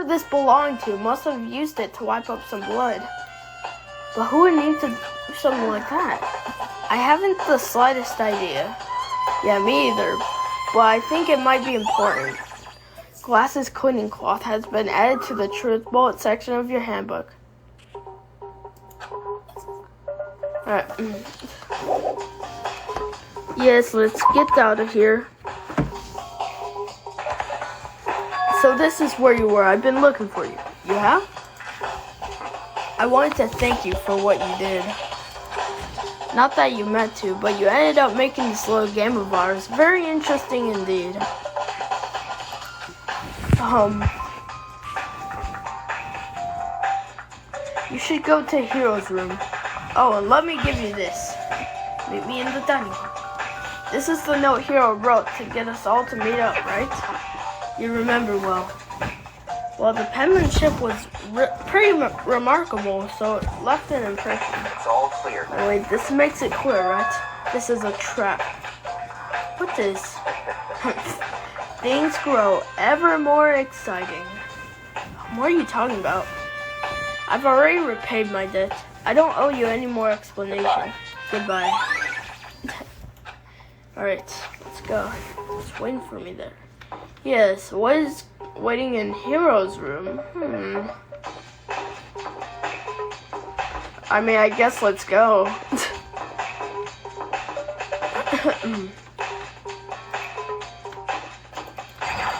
this belonged to must have used it to wipe up some blood. But who would need to do something like that? I haven't the slightest idea. Yeah, me either. But I think it might be important. Glasses cleaning cloth has been added to the truth bullet section of your handbook. Alright. Yes, let's get out of here. So this is where you were. I've been looking for you. You have? I wanted to thank you for what you did. Not that you meant to, but you ended up making this little game of ours very interesting indeed. You should go to Hero's room. Oh, and let me give you this. Meet me in the dining hall. This is the note Hero wrote to get us all to meet up, right? You remember well. Well, the penmanship was pretty remarkable, so it left an impression. It's all clear. Oh, wait, this makes it clear, right? This is a trap. What is? Things grow ever more exciting. What are you talking about? I've already repaid my debt. I don't owe you any more explanation. Goodbye. Alright, let's go. It's waiting for me there. Yes, what is waiting in Hero's room? I mean, I guess let's go.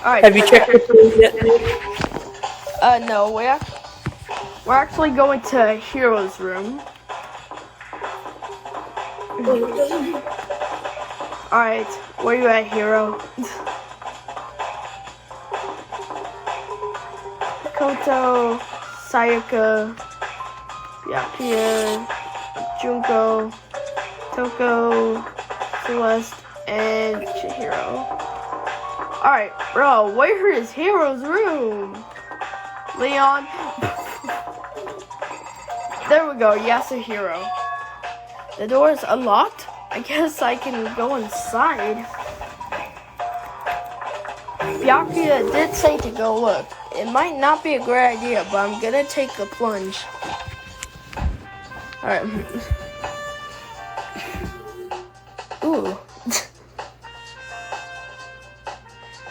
Alright. Have you checked your food yet? No, we're actually going to Hero's room. Alright, where you at, Hero? Koto, Sayaka, Yakuya, Junko, Toko, Celeste, and Chihiro. Alright, bro, where is Hero's room? Leon. There we go, Yasuhiro. The door is unlocked? I guess I can go inside. Byakuya did say to go look. It might not be a great idea, but I'm gonna take the plunge. Alright. Ooh.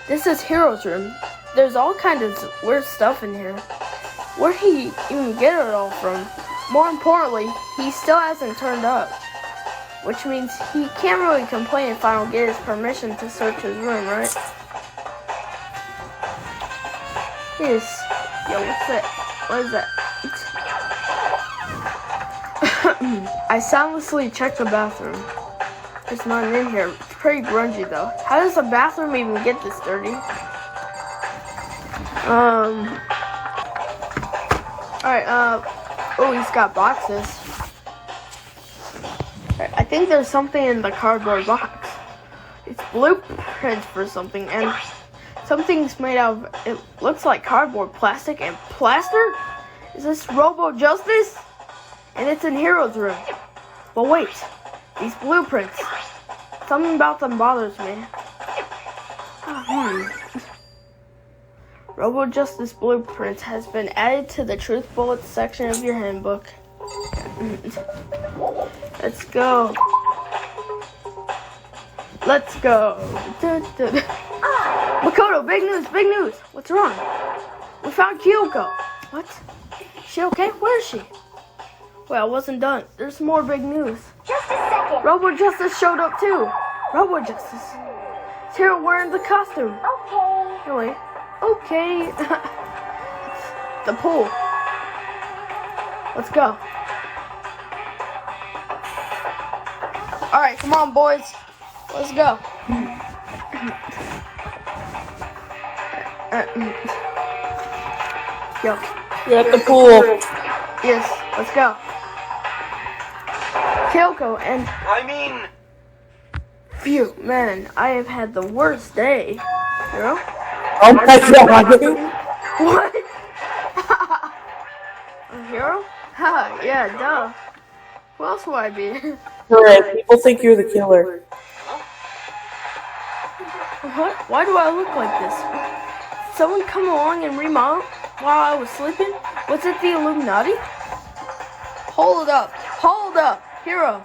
This is Hero's room. There's all kinds of weird stuff in here. Where'd he even get it all from? More importantly, he still hasn't turned up. Which means he can't really complain if I don't get his permission to search his room, right? Yes. Yo, what's that? What is that? I soundlessly checked the bathroom. There's nothing in here. It's pretty grungy though. How does the bathroom even get this dirty? Alright, oh, he's got boxes. I think there's something in the cardboard box. It's blueprints for something, and something's made out of, it looks like cardboard, plastic, and plaster? Is this Robo Justice? And it's in Hero's room. But wait, these blueprints. Something about them bothers me. Robo Justice Blueprint has been added to the Truth Bullets section of your handbook. Let's go. Let's go. Makoto, big news, big news. What's wrong? We found Kyoko. What? Is she okay? Where is she? Well, I wasn't done. There's more big news. Just a second. Robo Justice showed up too. Robo Justice. It's here wearing the costume. Okay. Anyway, okay. The pool. Let's go. Alright, come on, boys. Let's go. Yo. You're at the pool. Yes, let's go. Kyoko and... I mean... Phew, man, I have had the worst day. Hero? Oh my god. What? A hero? Haha, yeah, duh. Who else would I be? Correct. People think you're the killer. What? Why do I look like this? Someone come along and remodel while I was sleeping? Was it the Illuminati? Hold up. Hold up. Hero.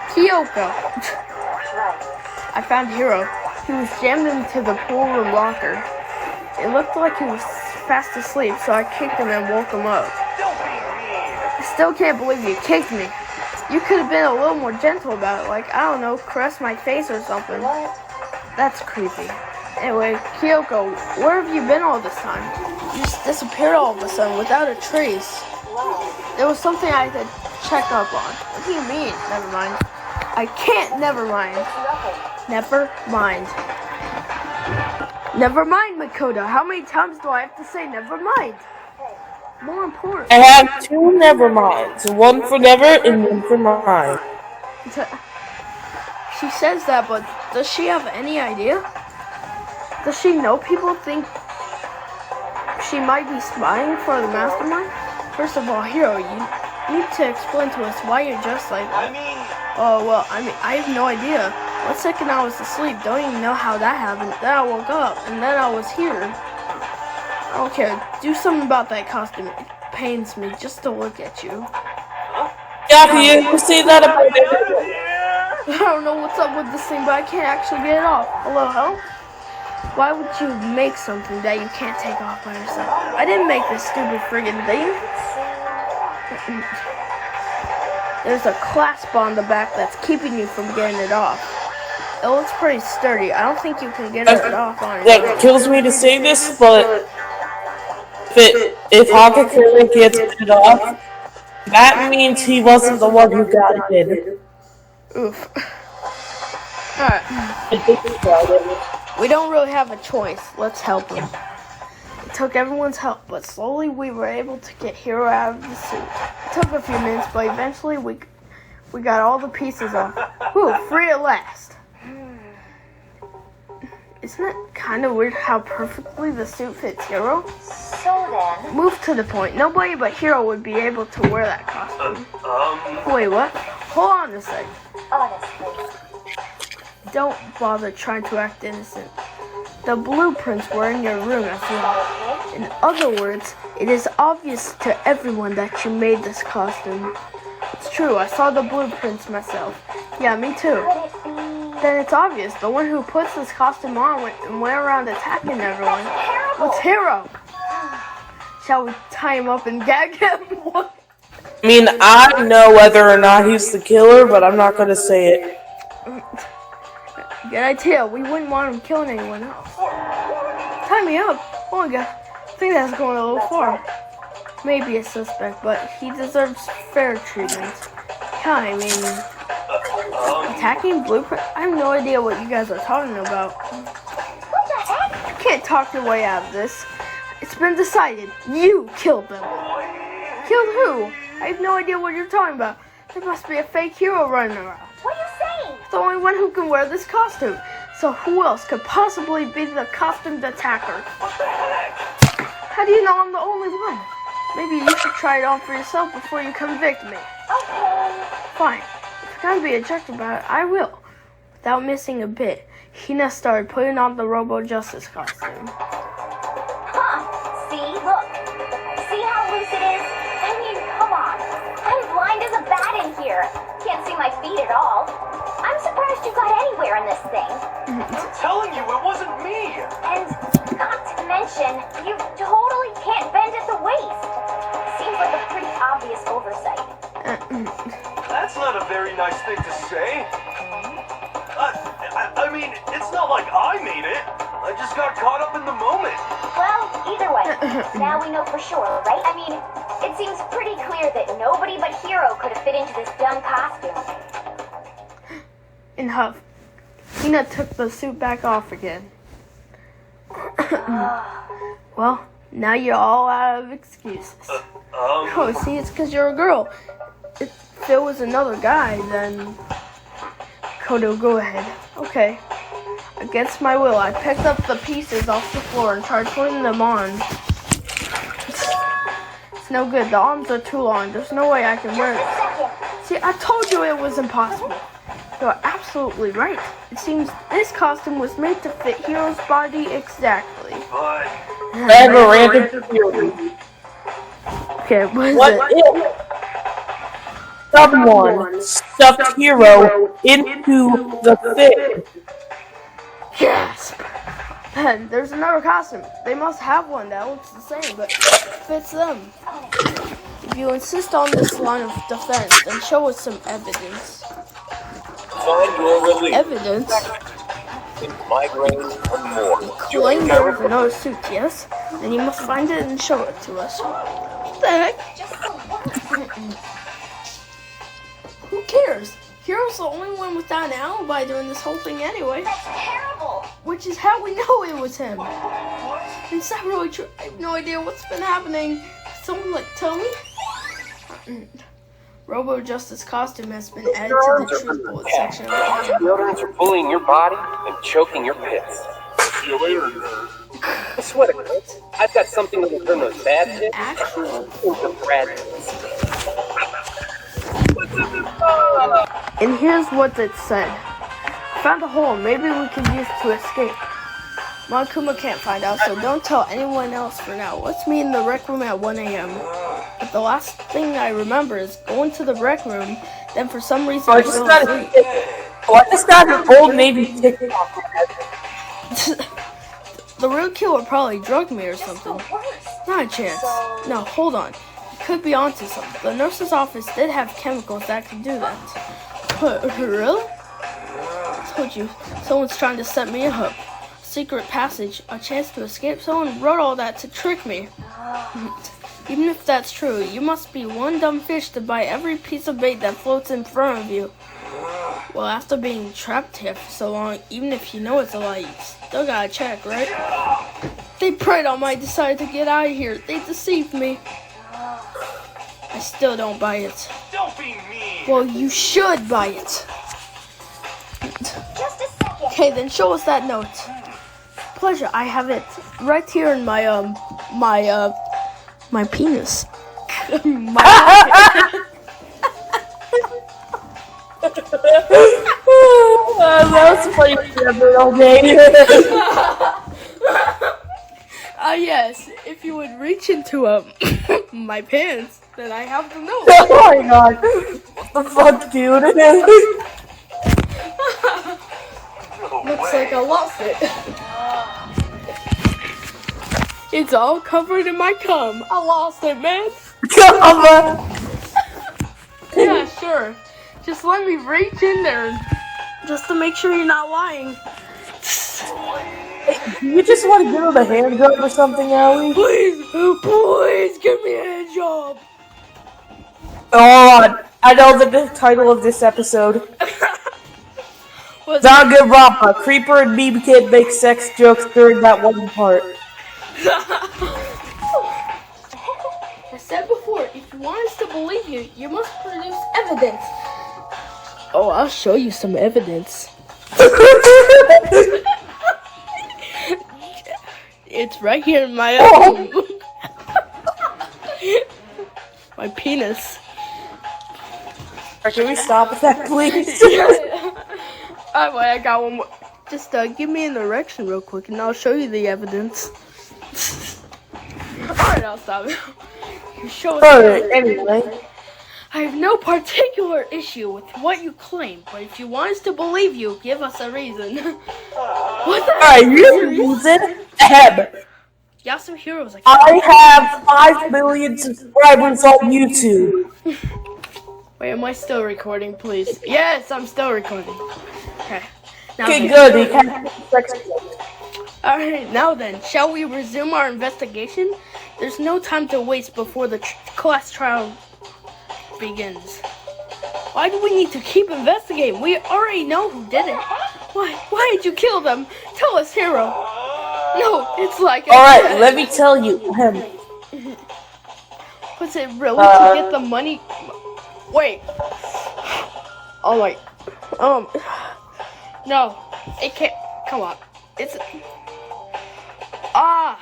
Kyoko. I found Hero. He was jammed into the pool room locker. It looked like he was fast asleep, so I kicked him and woke him up. Don't be mean. I still can't believe you kicked me. You could have been a little more gentle about it, like, I don't know, caress my face or something. What? That's creepy. Anyway, Kyoko, where have you been all this time? You just disappeared all of a sudden without a trace. Wow. There was something I had to check up on. What do you mean? Never mind. I can't never mind. Nothing. Never mind. Never mind, Makoto. How many times do I have to say never mind? More important. I have two neverminds. One for never and one for mine. She says that, but does she have any idea? Does she know people think she might be spying for the mastermind? First of all, Hiro, you need to explain to us why you're dressed like that. Oh, well, I have no idea. One second I was asleep, don't even know how that happened. Then I woke up, and then I was here. I don't care. Do something about that costume. It pains me just to look at you. Yeah, you see that about it? I don't know what's up with this thing, but I can't actually get it off. Hello, help? Why would you make something that you can't take off by yourself? I didn't make this stupid friggin' thing. There's a clasp on the back that's keeping you from getting it off. It looks pretty sturdy. I don't think you can get it off on your own. That kills me to say this, but if Hakakura gets it off, that means he wasn't the one who got it in. Oof. Alright. We don't really have a choice. Let's help him. It took everyone's help, but slowly we were able to get Hiro out of the suit. It took a few minutes, but eventually we got all the pieces off. Whew, free at last. Isn't it kind of weird how perfectly the suit fits Hiro? So then, Move to the point. Nobody but Hiro would be able to wear that costume. Wait, what? Hold on a sec. honestly, Don't bother trying to act innocent. The blueprints were in your room as well. In other words, it is obvious to everyone that you made this costume. It's true, I saw the blueprints myself. Yeah, me too. could it be? Then it's obvious, the one who puts this costume on went around attacking everyone. Terrible. What's Hiro? Shall we tie him up and gag him? What? I mean, I know whether or not he's the killer, but I'm not gonna say it. Good idea. We wouldn't want him killing anyone else. Tie me up? Oh my god. I think that's going a little far. Maybe a suspect, but he deserves fair treatment. Yeah, I mean, attacking blueprint? I have no idea what you guys are talking about. What the heck? You can't talk your way out of this. It's been decided. You killed them. Killed who? I have no idea what you're talking about. There must be a fake hero running around. What are you saying? The only one who can wear this costume. So who else could possibly be the costumed attacker? How do you know I'm the only one? Maybe you should try it on for yourself before you convict me. Okay. Fine. If you're gonna be a jerk about it, I will. Without missing a bit, Hina started putting on the Robo Justice costume. Huh. See? Look. See how loose it is? I mean, come on. I'm blind as a bat in here. Can't see my feet at all. I'm surprised you got anywhere in this thing. I'm telling you, it wasn't me. And not to mention, you totally can't bend at the waist. Seems like a pretty obvious oversight. That's not a very nice thing to say. I mean, it's not like I made it. I just got caught up in the moment. Well, either way, now we know for sure, right? I mean, it seems pretty clear that nobody but Hiro could have fit into this dumb costume. In huff, Hina took the suit back off again. Well, now you're all out of excuses. Oh, see, it's because you're a girl. If it was another guy, then... Kodo, go ahead. Okay. Against my will, I picked up the pieces off the floor and tried putting them on. It's no good. The arms are too long. There's no way I can wear it. See, I told you it was impossible. You're absolutely right. It seems this costume was made to fit Hiro's body exactly. But I have a random theory. Okay, what What is it? if someone stuffed Hiro into the thing? Gasp! Then there's another costume. They must have one that looks the same, but fits them. If you insist on this line of defense, then show us some evidence. Find your relief. Evidence? Migraine and more. Claim there was another suit, yes? Then you must find it and show it to us. What the heck? Who cares? Hiro's the only one without an alibi doing this whole thing anyway. That's terrible. which is how we know it was him. Is that really true? I have no idea what's been happening. Someone like tell me? Robo Justice costume has been added to the truth bullet section. Deodorants are bullying your body and choking your pits. See you later, nerd. I swear to God, I've got something that will turn those bad pits Actual. into Brad pits. And here's what it said. Found a hole. Maybe we can use it to escape. Kuma can't find out, so don't tell anyone else for now. Let's meet in the rec room at 1 a.m. But the last thing I remember is going to the rec room, then for some reason I just got an old Navy TikTok. The real killer probably drugged me or something. Not a chance. No, hold on. He could be onto something. The nurse's office did have chemicals that could do that. Really? I told you, someone's trying to set me up. Secret passage, a chance to escape. Someone wrote all that to trick me. Even if that's true, you must be one dumb fish to bite every piece of bait that floats in front of you. Well, after being trapped here for so long, even if you know it's a lie, you still gotta check, right? They preyed on my desire to get out of here. They deceived me. I still don't buy it. Don't be mean. Well, you should buy it. Just a second. Okay, then show us that note. Pleasure, I have it right here in my my penis. My That was funny all day. Yes, if you would reach into my pants, then I have the note. Oh my god. What the fuck, dude? Looks like I lost it. It's all covered in my cum. I lost it, man. Come Yeah, sure. Just let me reach in there, just to make sure you're not lying. You just want to give him a hand job or something, Allie? Please, please give me a hand job. Oh, I know the title of this episode. What's Danganronpa. Creeper and Meme Kid make sex jokes during that one part. I said before, if you want us to believe you, you must produce evidence. Oh, I'll show you some evidence. It's right here in my my penis. Can we stop with that, please? Alright, wait, I got one more. Just give me an erection real quick, and I'll show you the evidence. Alright, I'll stop. You show us. Alright, anyway. I have no particular issue with what you claim, but if you want us to believe you, give us a reason. What the Alright, here's the reason. Ahem. Yasuhiro was like, I have 5 million subscribers on YouTube. wait, am I still recording, please? Yes, I'm still recording. Okay. Now Okay, then. good. You can't sex jokes. Alright, now then, shall we resume our investigation? There's no time to waste before the class trial begins. Why do we need to keep investigating? We already know who did it. Why did you kill them? Tell us, Hero. No, it's like... Alright, let me tell you. Was it really to get the money? Wait. Oh my... No, it can't... Come on. It's... Ah!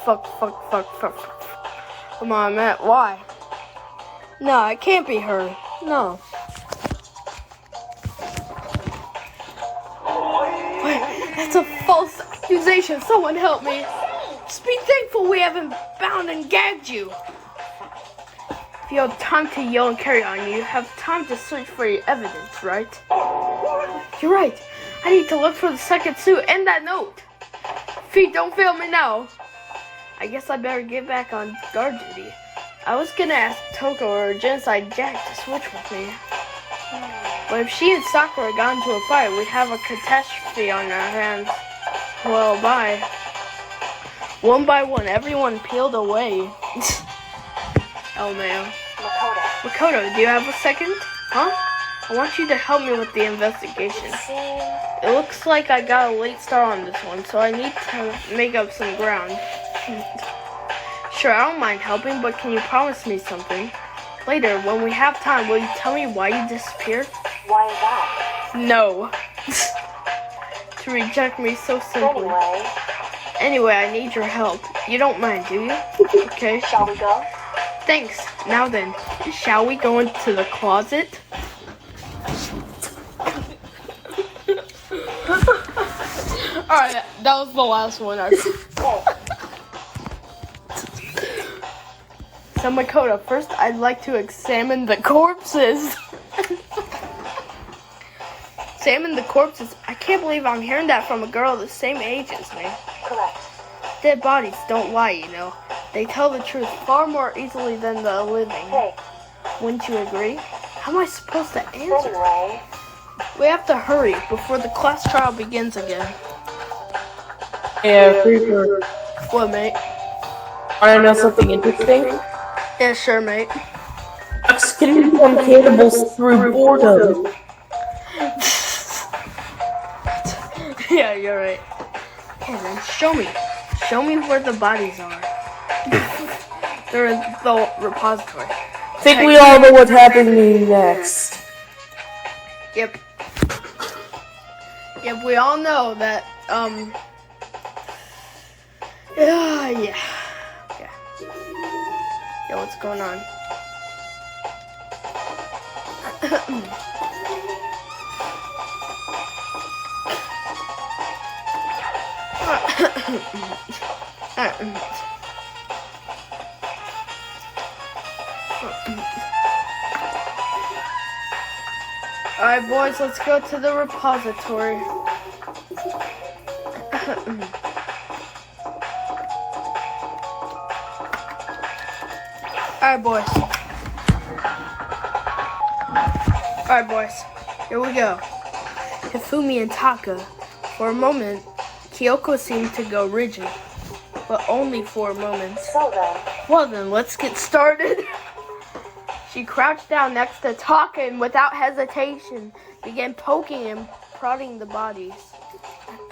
Fuck. Come on, Matt. Why? No, it can't be her. No. Wait, that's a false accusation. Someone help me. Just be thankful we haven't bound and gagged you. If you have time to yell and carry on, you have time to search for your evidence, right? You're right. I need to look for the second suit and that note. Feet, don't fail me now. I guess I better get back on guard duty. I was gonna ask Toko or Genocide Jack to switch with me. But if she and Sakura got into a fight, we'd have a catastrophe on our hands. Well, bye. One by one, everyone peeled away. LMAO. Makoto, do you have a second? Huh? I want you to help me with the investigation. See, It looks like I got a late start on this one, so I need to make up some ground. Sure, I don't mind helping, but can you promise me something? Later, when we have time, will you tell me why you disappeared? why is that? No. To reject me so simply. Anyway, Anyway, I need your help. You don't mind, do you? Okay. shall we go? Thanks. Now then, shall we go into the closet? Alright, that was the last one. So Makoto, first I'd like to examine the corpses. Examine the corpses? I can't believe I'm hearing that from a girl the same age as me. Correct. Dead bodies don't lie, you know. They tell the truth far more easily than the living. Hey, Wouldn't you agree? How am I supposed to answer? anyway, We have to hurry before the class trial begins again. Yeah, Creeper. What, mate? Wanna know something interesting? Yeah, sure, mate. Ducks can become cannibals through boredom. Yeah, you're right. Okay, then show me. Show me where the bodies are. They're in the repository. I think we all know what's happening next. Yep. Yep, we all know that, yeah. Yeah, what's going on? Alright, boys, let's go to the repository. Alright, boys. Alright, boys. Here we go. Hifumi and Taka. For a moment, Kyoko seemed to go rigid. But only for a moment. so then, Well then, let's get started. She crouched down next to Taka and without hesitation began poking and prodding the bodies.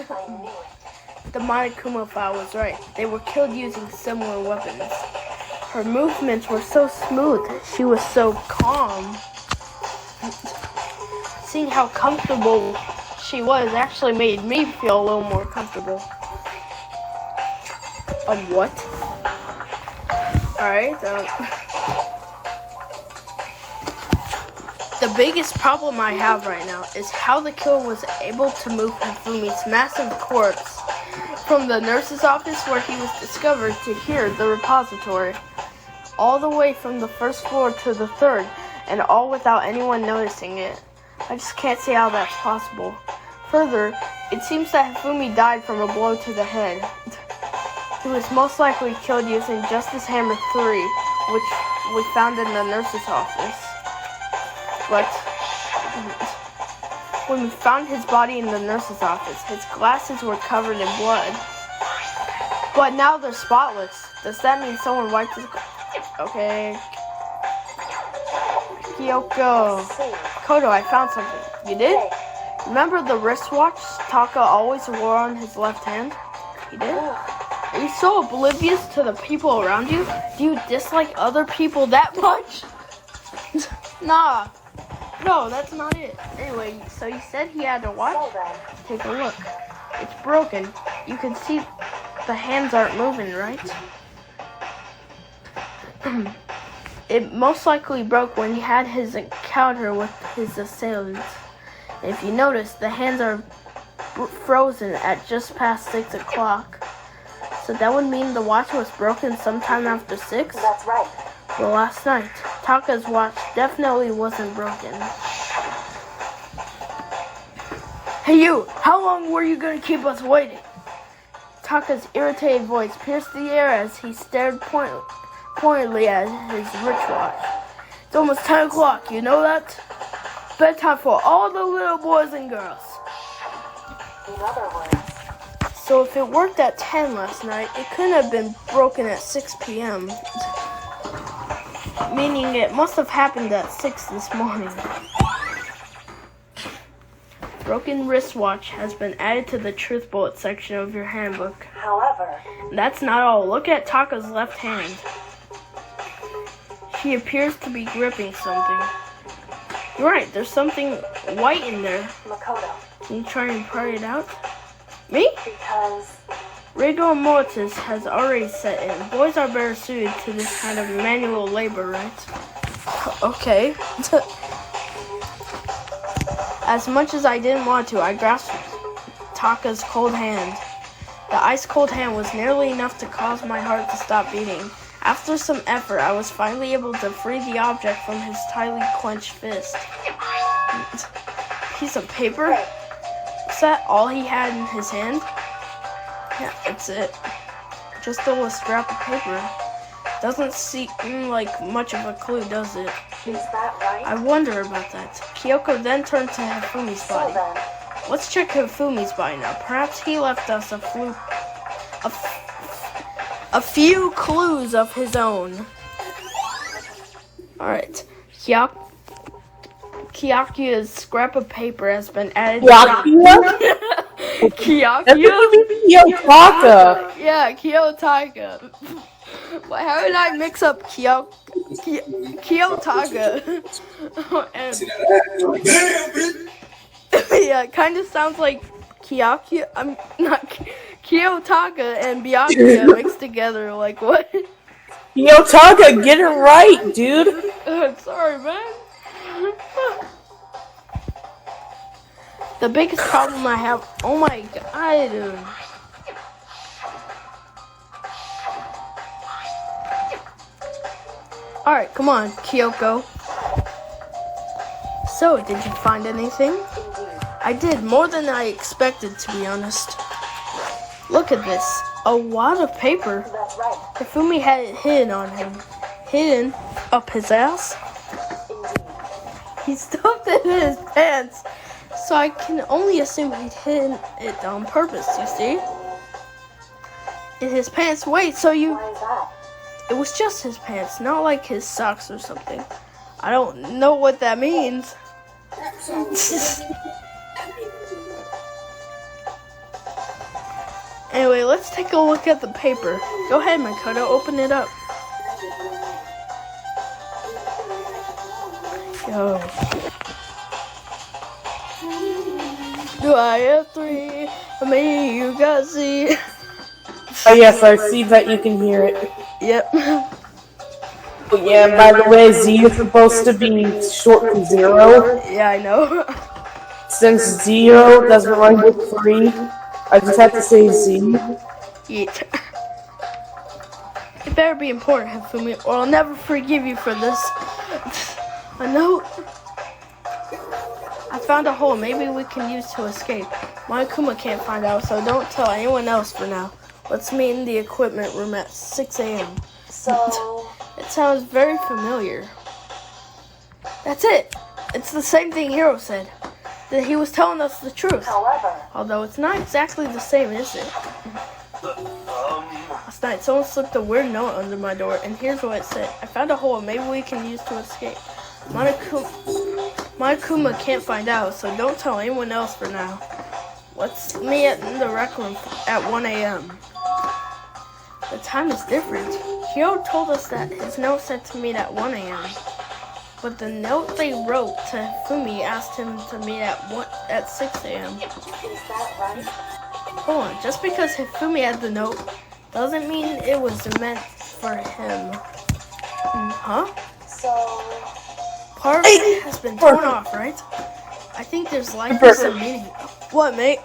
I knew it. The Monokuma file was right. They were killed using similar weapons. Her movements were so smooth. She was so calm. Seeing how comfortable she was actually made me feel a little more comfortable. What? Alright, the biggest problem I have right now is how the killer was able to move Hifumi's massive corpse from the nurse's office where he was discovered to here, the repository, all the way from the first floor to the third, and all without anyone noticing it. I just can't see how that's possible. Further, it seems that Hifumi died from a blow to the head. He was most likely killed using Justice Hammer 3, which we found in the nurse's office. But when we found his body in the nurse's office, his glasses were covered in blood. But now they're spotless. Does that mean someone wiped his... Okay. Kyoko. Kodo, I found something. You did? Remember the wristwatch Taka always wore on his left hand? He did? Are you so oblivious to the people around you? Do you dislike other people that much? Nah. No, that's not it. Anyway, so you said he had a watch? So then, Take a look. It's broken. You can see the hands aren't moving, right? It most likely broke when he had his encounter with his assailants. If you notice, the hands are frozen at just past 6 o'clock. So that would mean the watch was broken sometime after 6? that's right. Well, last night, Taka's watch definitely wasn't broken. Hey you, how long were you gonna keep us waiting? Taka's irritated voice pierced the air as he stared pointedly at his wristwatch. It's almost 10 o'clock, you know that? Bedtime for all the little boys and girls. In other words, So if it worked at 10 last night, it couldn't have been broken at 6 p.m. Meaning it must have happened at 6 this morning. Broken wristwatch has been added to the truth bullet section of your handbook. However, That's not all. Look at Taka's left hand. She appears to be gripping something. You're right, there's something white in there. Makoto, Can you try and pry it out? Me? because Rigor mortis has already set in. Boys are better suited to this kind of manual labor, right? Okay. As much as I didn't want to, I grasped Taka's cold hand. The ice-cold hand was nearly enough to cause my heart to stop beating. After some effort, I was finally able to free the object from his tightly clenched fist. Piece of paper? Is that all he had in his hand? Yeah, that's it. Just a little scrap of paper. Doesn't seem like much of a clue, does it? is that right? I wonder about that. Kyoko then turned to Hifumi's So body. then, Let's check Hifumi's body now. Perhaps he left us a few clues of his own. Alright. Kyakuya's scrap of paper has been added. Kyakuya? Kyakuya? Yotaka. Yeah, Kiyotaka. Why, how did I mix up Kiyotaka? And yeah, it kind of sounds like Kyakuya. I'm not Kiyotaka and Byakuya mixed together. Like what? Yotaka, get it right, dude. Sorry, man. The biggest problem I have. Oh my god. Alright, come on, Kyoko. So, did you find anything? I did, more than I expected, to be honest. Look at this. A wad of paper. that's right. Hifumi had it hidden on him. Hidden up his ass. He stuffed it in his pants. So I can only assume he'd hidden it on purpose, you see? In his pants. Wait, so you... Why is that? It was just his pants, not like his socks or something. I don't know what that means. Anyway, let's take a look at the paper. Go ahead, Makoto, open it up. Yo. Do I have three? Me, you got Z. Oh yes, I see that you can hear it. Yep. But yeah, and by the way, Z is supposed to be short for 0. Yeah, I know. Since 0 doesn't rhyme with 3, I just have to say Z. Yeet. It better be important, Hifumi, or I'll never forgive you for this. A note. I found a hole maybe we can use to escape. My Akuma can't find out, so don't tell anyone else for now. Let's meet in the equipment room at 6 a.m. So, It sounds very familiar. That's it. It's the same thing Hiro said. That he was telling us the truth. however, Although it's not exactly the same, is it? Last night, someone slipped a weird note under my door, and here's what it said. I found a hole maybe we can use to escape. My Akuma can't find out, so don't tell anyone else for now. Let's meet in the rec room at 1 a.m. The time is different. Hiro told us that his note said to meet at 1 a.m. But the note they wrote to Fumi asked him to meet at 6 a.m. is that right? Hold on, just because Hifumi had the note doesn't mean it was meant for him. Huh? So, Part of it has been torn off, right? I think there's likely some meaning. What, mate?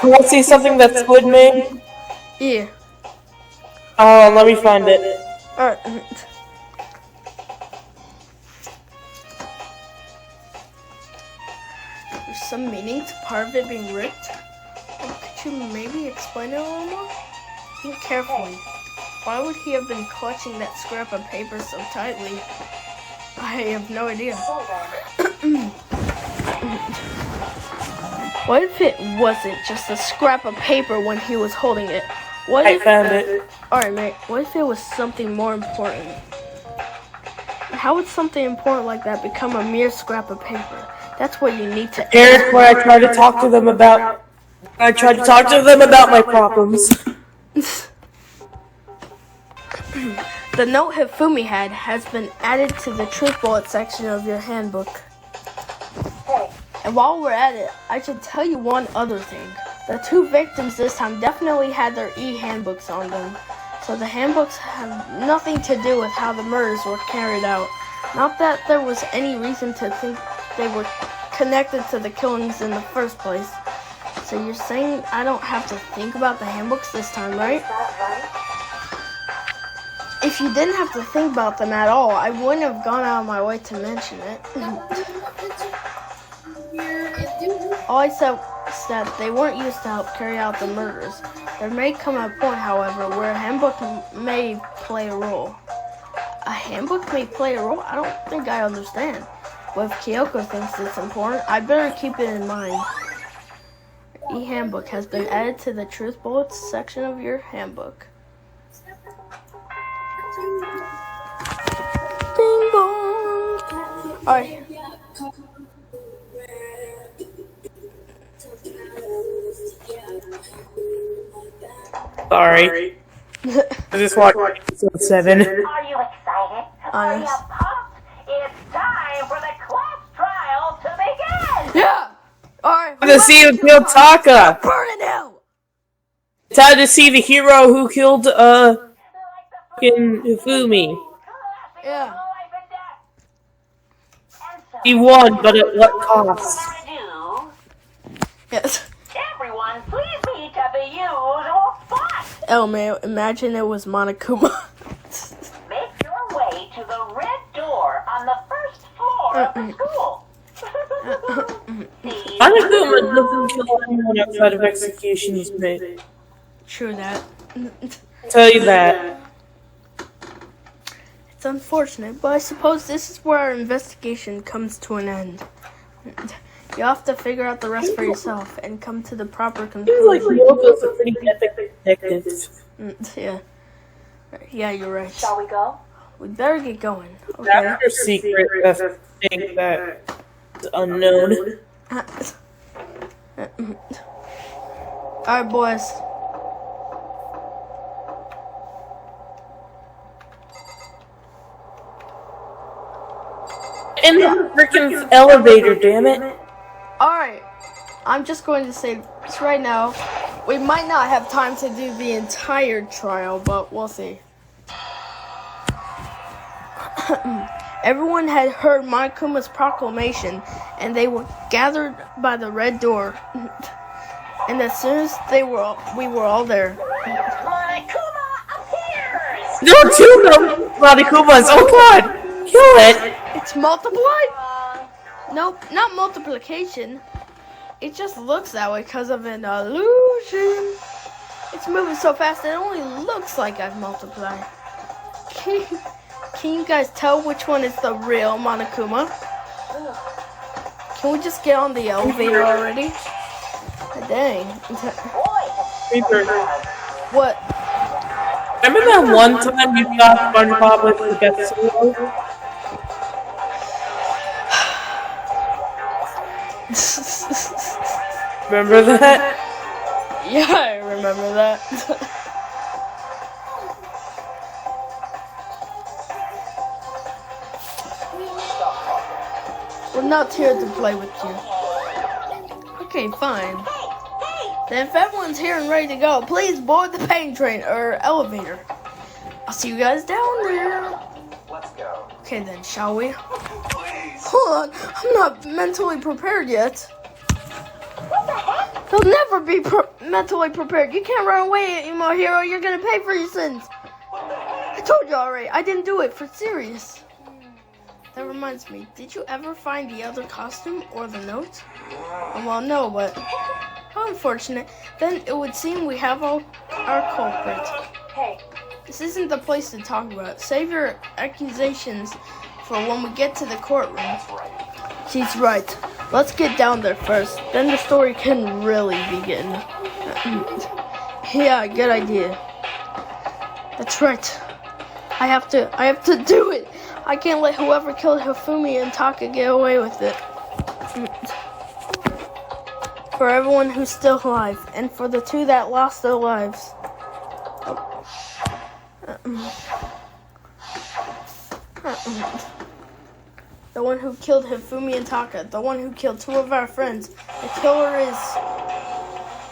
You want to see something that's good, man? Yeah. Let me find it. Alright. There's some meaning to part of it being ripped. Could you maybe explain it a little more? Think carefully. Why would he have been clutching that scrap of paper so tightly? I have no idea. so then, What if it wasn't just a scrap of paper when he was holding it? What I if... found it. Alright, mate. What if it was something more important? How would something important like that become a mere scrap of paper? That's what you need to. Here's where I try to talk to them about. I try to talk to them about my problems. The note Hifumi had has been added to the truth bullet section of your handbook. And while we're at it, I should tell you one other thing. The two victims this time definitely had their e-handbooks on them. So the handbooks have nothing to do with how the murders were carried out. Not that there was any reason to think they were connected to the killings in the first place. So you're saying I don't have to think about the handbooks this time, right? If you didn't have to think about them at all, I wouldn't have gone out of my way to mention it. All I said was that they weren't used to help carry out the murders. There may come a point, however, where a handbook may play a role. A handbook may play a role? I don't think I understand. But if Kyoko thinks it's important, I better keep it in mind. E-handbook has been added to the truth bullets section of your handbook. Ding dong! Alright. Sorry. I just watched episode 7. Are you excited? Are you pumped? It's time for the class trial to begin! Yeah! Alright. To see who killed Taka. Burn it out! It's time to see the hero who killed fucking Hifumi. Yeah. He won, but at what cost? Yes. Everyone, please meet at the usual spot. lmao, imagine it was Monokuma. Make your way to the red door on the first floor of the school. Monokuma doesn't kill anyone outside of executions, mate. True that. Tell you that. It's unfortunate, but I suppose this is where our investigation comes to an end. You have to figure out the rest for yourself and come to the proper Seems like conclusion. Ryoko's a pretty epic detective. Yeah. Yeah, you're right. Shall we go? We better get going. Okay. That's your secret thing that's unknown. Alright, boys. In the freaking elevator, damn it. Alright. I'm just going to say this right now. We might not have time to do the entire trial, but we'll see. Everyone had heard Monokuma's proclamation, and they were gathered by the red door. And as soon as we were all there. Monokuma appears! There are two Monokumas! Oh god! Kill it! It's multiply? Nope, not multiplication. It just looks that way because of an illusion. It's moving so fast it only looks like I've multiplied. Can you guys tell which one is the real Monokuma? Can we just get on the elevator already? Dang. What? Remember that one time you got SpongeBob with the Getsuo? Remember that? Yeah, I remember that. We're not here to play with you. Okay, fine. Then if everyone's here and ready to go, please board the pain train or elevator. I'll see you guys down there. Let's go. Okay then, shall we? Hold on, I'm not mentally prepared yet. What the heck? You'll never be mentally prepared. You can't run away, emo hero. You're gonna pay for your sins. I told you already. I didn't do it for serious. That reminds me. Did you ever find the other costume or the note? Well, no, but how unfortunate. Then it would seem we have all our culprit. Hey, This isn't the place to talk about. Save your accusations for when we get to the courtroom. She's right. Let's get down there first. Then the story can really begin. Yeah, good idea. That's right. I have to do it. I can't let whoever killed Hifumi and Taka get away with it. For everyone who's still alive, and for the 2 that lost their lives. The one who killed Hifumi and Taka. The one who killed 2 of our friends. The killer is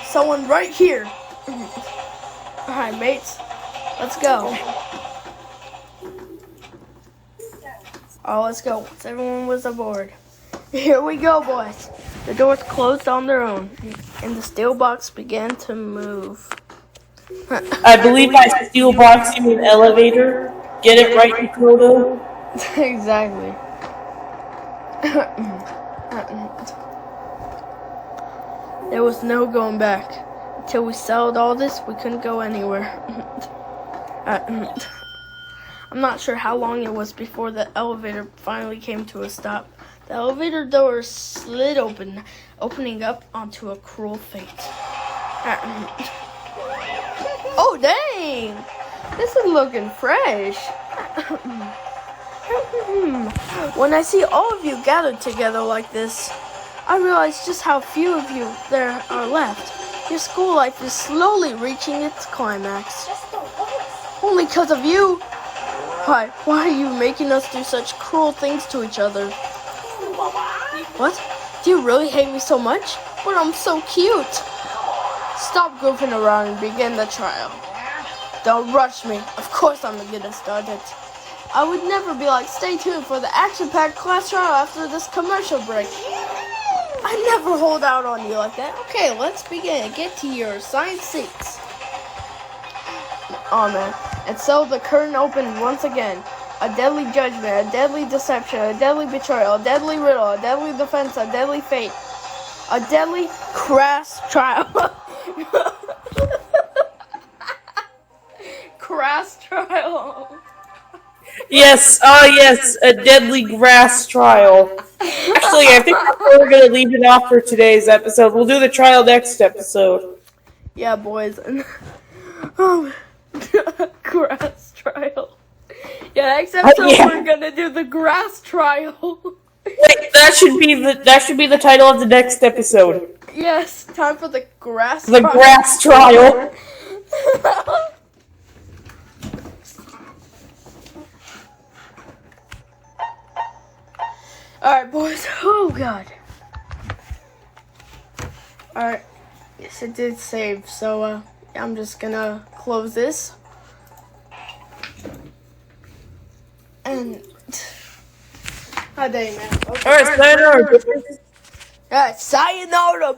someone right here. Alright, mates. Let's go. Oh, let's go. Once everyone was aboard. Here we go, boys. The doors closed on their own, and the steel box began to move. I believe by steel box you mean elevator. Get it right, Dakota? Exactly. There was no going back. Until we settled all this, we couldn't go anywhere. I'm not sure how long it was before the elevator finally came to a stop. The elevator doors slid open, opening up onto a cruel fate. Oh, dang! This is looking fresh. When I see all of you gathered together like this, I realize just how few of you there are left. Your school life is slowly reaching its climax. Only because of you. Why are you making us do such cruel things to each other? What? Do you really hate me so much? But I'm so cute. Stop goofing around and begin the trial. Don't rush me. Of course I'm gonna get it started. I would never be like, stay tuned for the action-packed class trial after this commercial break. I never hold out on you like that. Okay, let's begin. Get to your assigned seats. Oh man. And so the curtain opened once again. A deadly judgment, a deadly deception, a deadly betrayal, a deadly riddle, a deadly defense, a deadly fate. A deadly crass trial. Crass trial. Yes, yes, a deadly grass trial. Actually, I think we're going to leave it off for today's episode. We'll do the trial next episode. Yeah, boys. Grass trial. Yeah, next episode we're gonna do the grass trial. Wait, that should be the title of the next episode. Yes, time for the grass The trial. grass trial. Alright, boys. Oh, God. Alright. Yes, it did save. So, I'm just gonna close this. And... oh, dang, man. Okay. Alright, sayonara. Alright, sayonara.